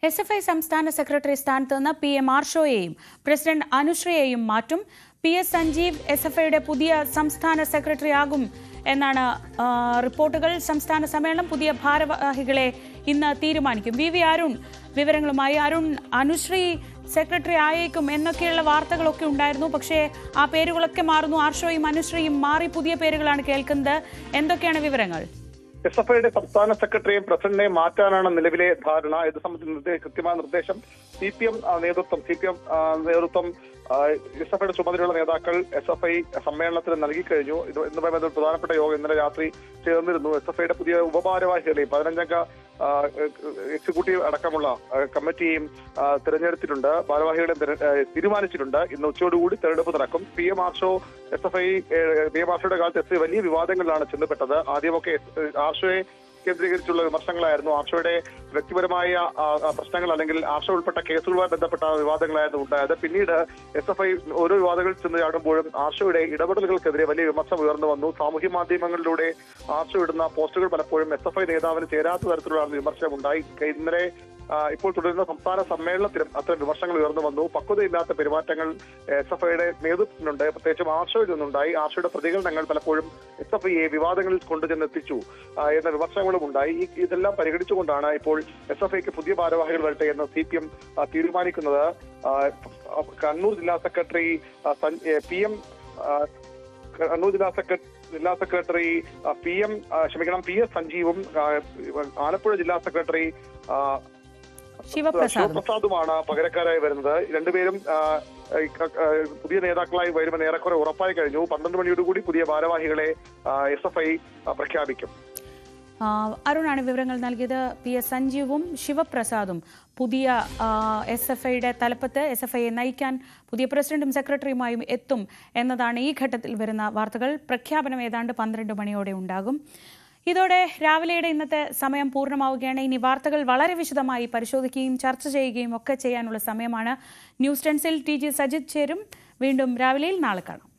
Speaker 1: SFI സംസ്ഥാന സെക്രട്ടറി സ്ഥാനത്ത് നിന്ന് PM ആർഷോയെയും പ്രസിഡന്റ് അനുശ്രീയെയും മാറ്റും. PS സഞ്ജീവ് SFIയുടെ പുതിയ സംസ്ഥാന സെക്രട്ടറി ആകും എന്നാണ് റിപ്പോർട്ടുകൾ. സംസ്ഥാന സമ്മേളനം പുതിയ ഭാരവാഹികളെ ഇന്ന് തീരുമാനിക്കും. VV അരുൺ വിവരങ്ങളുമായി. അരുൺ, അനുശ്രീ സെക്രട്ടറി ആയേക്കും എന്നൊക്കെയുള്ള വാർത്തകളൊക്കെ ഉണ്ടായിരുന്നു. പക്ഷേ ആ പേരുകളൊക്കെ മാറുന്നു. ആർഷോയും അനുശ്രീയും മാറി പുതിയ പേരുകളാണ് കേൾക്കുന്നത്. എന്തൊക്കെയാണ് വിവരങ്ങൾ?
Speaker 22: SFIയുടെ സംസ്ഥാന സെക്രട്ടറിയെയും പ്രസിഡന്റിനെയും മാറ്റാനാണ് നിലവിലെ ധാരണ. ഇത് സംബന്ധിച്ച് കൃത്യമായ നിർദ്ദേശം
Speaker 4: CPM നേതൃത്വം എസ്എഫ്ഐയുടെ ചുമതലയുള്ള നേതാക്കൾ SFI സമ്മേളനത്തിന് നൽകി കഴിഞ്ഞു. ഇതുമായി ബന്ധപ്പെട്ട് പ്രധാനപ്പെട്ട യോഗം ഇന്നലെ രാത്രി ചേർന്നിരുന്നു. SFIയുടെ പുതിയ ഉപഭാരവാഹികളെയും 15-അംഗ എക്സിക്യൂട്ടീവ് അടക്കമുള്ള കമ്മിറ്റിയെയും തിരഞ്ഞെടുത്തിട്ടുണ്ട്. ഭാരവാഹികളെ തീരുമാനിച്ചിട്ടുണ്ട്. ഇന്ന് ഉച്ചയോടുകൂടി തെരഞ്ഞെടുപ്പ് നടക്കും. PM ആർഷോ ആർഷോയുടെ കാലത്ത് SFI വലിയ വിവാദങ്ങളിലാണ് ചെന്നപ്പെട്ടത്. ആദ്യമൊക്കെ ആർഷോയെ കേന്ദ്രീകരിച്ചുള്ള വിമർശനങ്ങളായിരുന്നു. ആർഷോയുടെ വ്യക്തിപരമായ പ്രശ്നങ്ങൾ അല്ലെങ്കിൽ ആർഷോ ഉൾപ്പെട്ട കേസുകളുമായി ബന്ധപ്പെട്ട വിവാദങ്ങളായിരുന്നു ഉണ്ടായത്. പിന്നീട് SFI ഓരോ വിവാദങ്ങളിൽ ചെന്ന് ചാടുമ്പോഴും ആർഷോയുടെ ഇടപെടലുകൾക്കെതിരെ വലിയ വിമർശനം ഉയർന്നു വന്നു. സാമൂഹ്യ മാധ്യമങ്ങളിലൂടെ ആർഷോ ഇടുന്ന പോസ്റ്റുകൾ പലപ്പോഴും SFI നേതാവിന് ചേരാത്ത തരത്തിലുള്ള വിമർശനം ഉണ്ടായി. ഇന്നലെ ഇപ്പോൾ തുടരുന്ന സംസ്ഥാന സമ്മേളനത്തിലും അത്തരം വിമർശനങ്ങൾ ഉയർന്നു വന്നു. പക്വതയില്ലാത്ത പെരുമാറ്റങ്ങൾ SFIയുടെ നേതൃത്വത്തിനുണ്ട്. പ്രത്യേകിച്ചും ആർഷോയിൽ നിന്നുണ്ടായി. ആർഷോയുടെ പ്രതികരണങ്ങൾ പലപ്പോഴും SFIയെ വിവാദങ്ങളിൽ കൊണ്ടുചെന്നെത്തിച്ചു എന്ന വിമർശനങ്ങളും ഉണ്ടായി. ഇതെല്ലാം പരിഗണിച്ചുകൊണ്ടാണ് ഇപ്പോൾ SFIക്ക് പുതിയ ഭാരവാഹികൾ വരട്ടെ എന്ന് CPM തീരുമാനിക്കുന്നത്. കണ്ണൂർ ജില്ലാ സെക്രട്ടറി കണ്ണൂർ ജില്ലാ സെക്രട്ടറി PS സഞ്ജീവും ആലപ്പുഴ ജില്ലാ സെക്രട്ടറി ശിവപ്രസാദുമാണ് പകരക്കാരായി വരുന്നത്. രണ്ടുപേരും പുതിയ നേതാക്കളായി വരുമെന്ന് ഏറെക്കുറെ ഉറപ്പായി കഴിഞ്ഞു. 12 മണിയോടുകൂടി പുതിയ ഭാരവാഹികളെ SFI പ്രഖ്യാപിക്കും.
Speaker 1: അരുണാണ് വിവരങ്ങൾ നൽകിയത്. PS സഞ്ജീവും ശിവപ്രസാദും പുതിയ SFIയുടെ തലപ്പത്ത് SFIയെ നയിക്കാൻ പുതിയ പ്രസിഡന്റും സെക്രട്ടറിയുമായും എത്തും എന്നതാണ് ഈ ഘട്ടത്തിൽ വരുന്ന വാർത്തകൾ. പ്രഖ്യാപനം ഏതാണ്ട് 12 മണിയോടെ ഉണ്ടാകും. ഇതോടെ രാവിലെയുടെ ഇന്നത്തെ സമയം പൂർണ്ണമാവുകയാണ്. ഇനി വാർത്തകൾ വളരെ വിശദമായി പരിശോധിക്കുകയും ചർച്ച ചെയ്യുകയും ഒക്കെ ചെയ്യാനുള്ള സമയമാണ്. ന്യൂസ് 10 TG സജിത് ചേരും. വീണ്ടും രാവിലെയിൽ നാളെ കാണാം.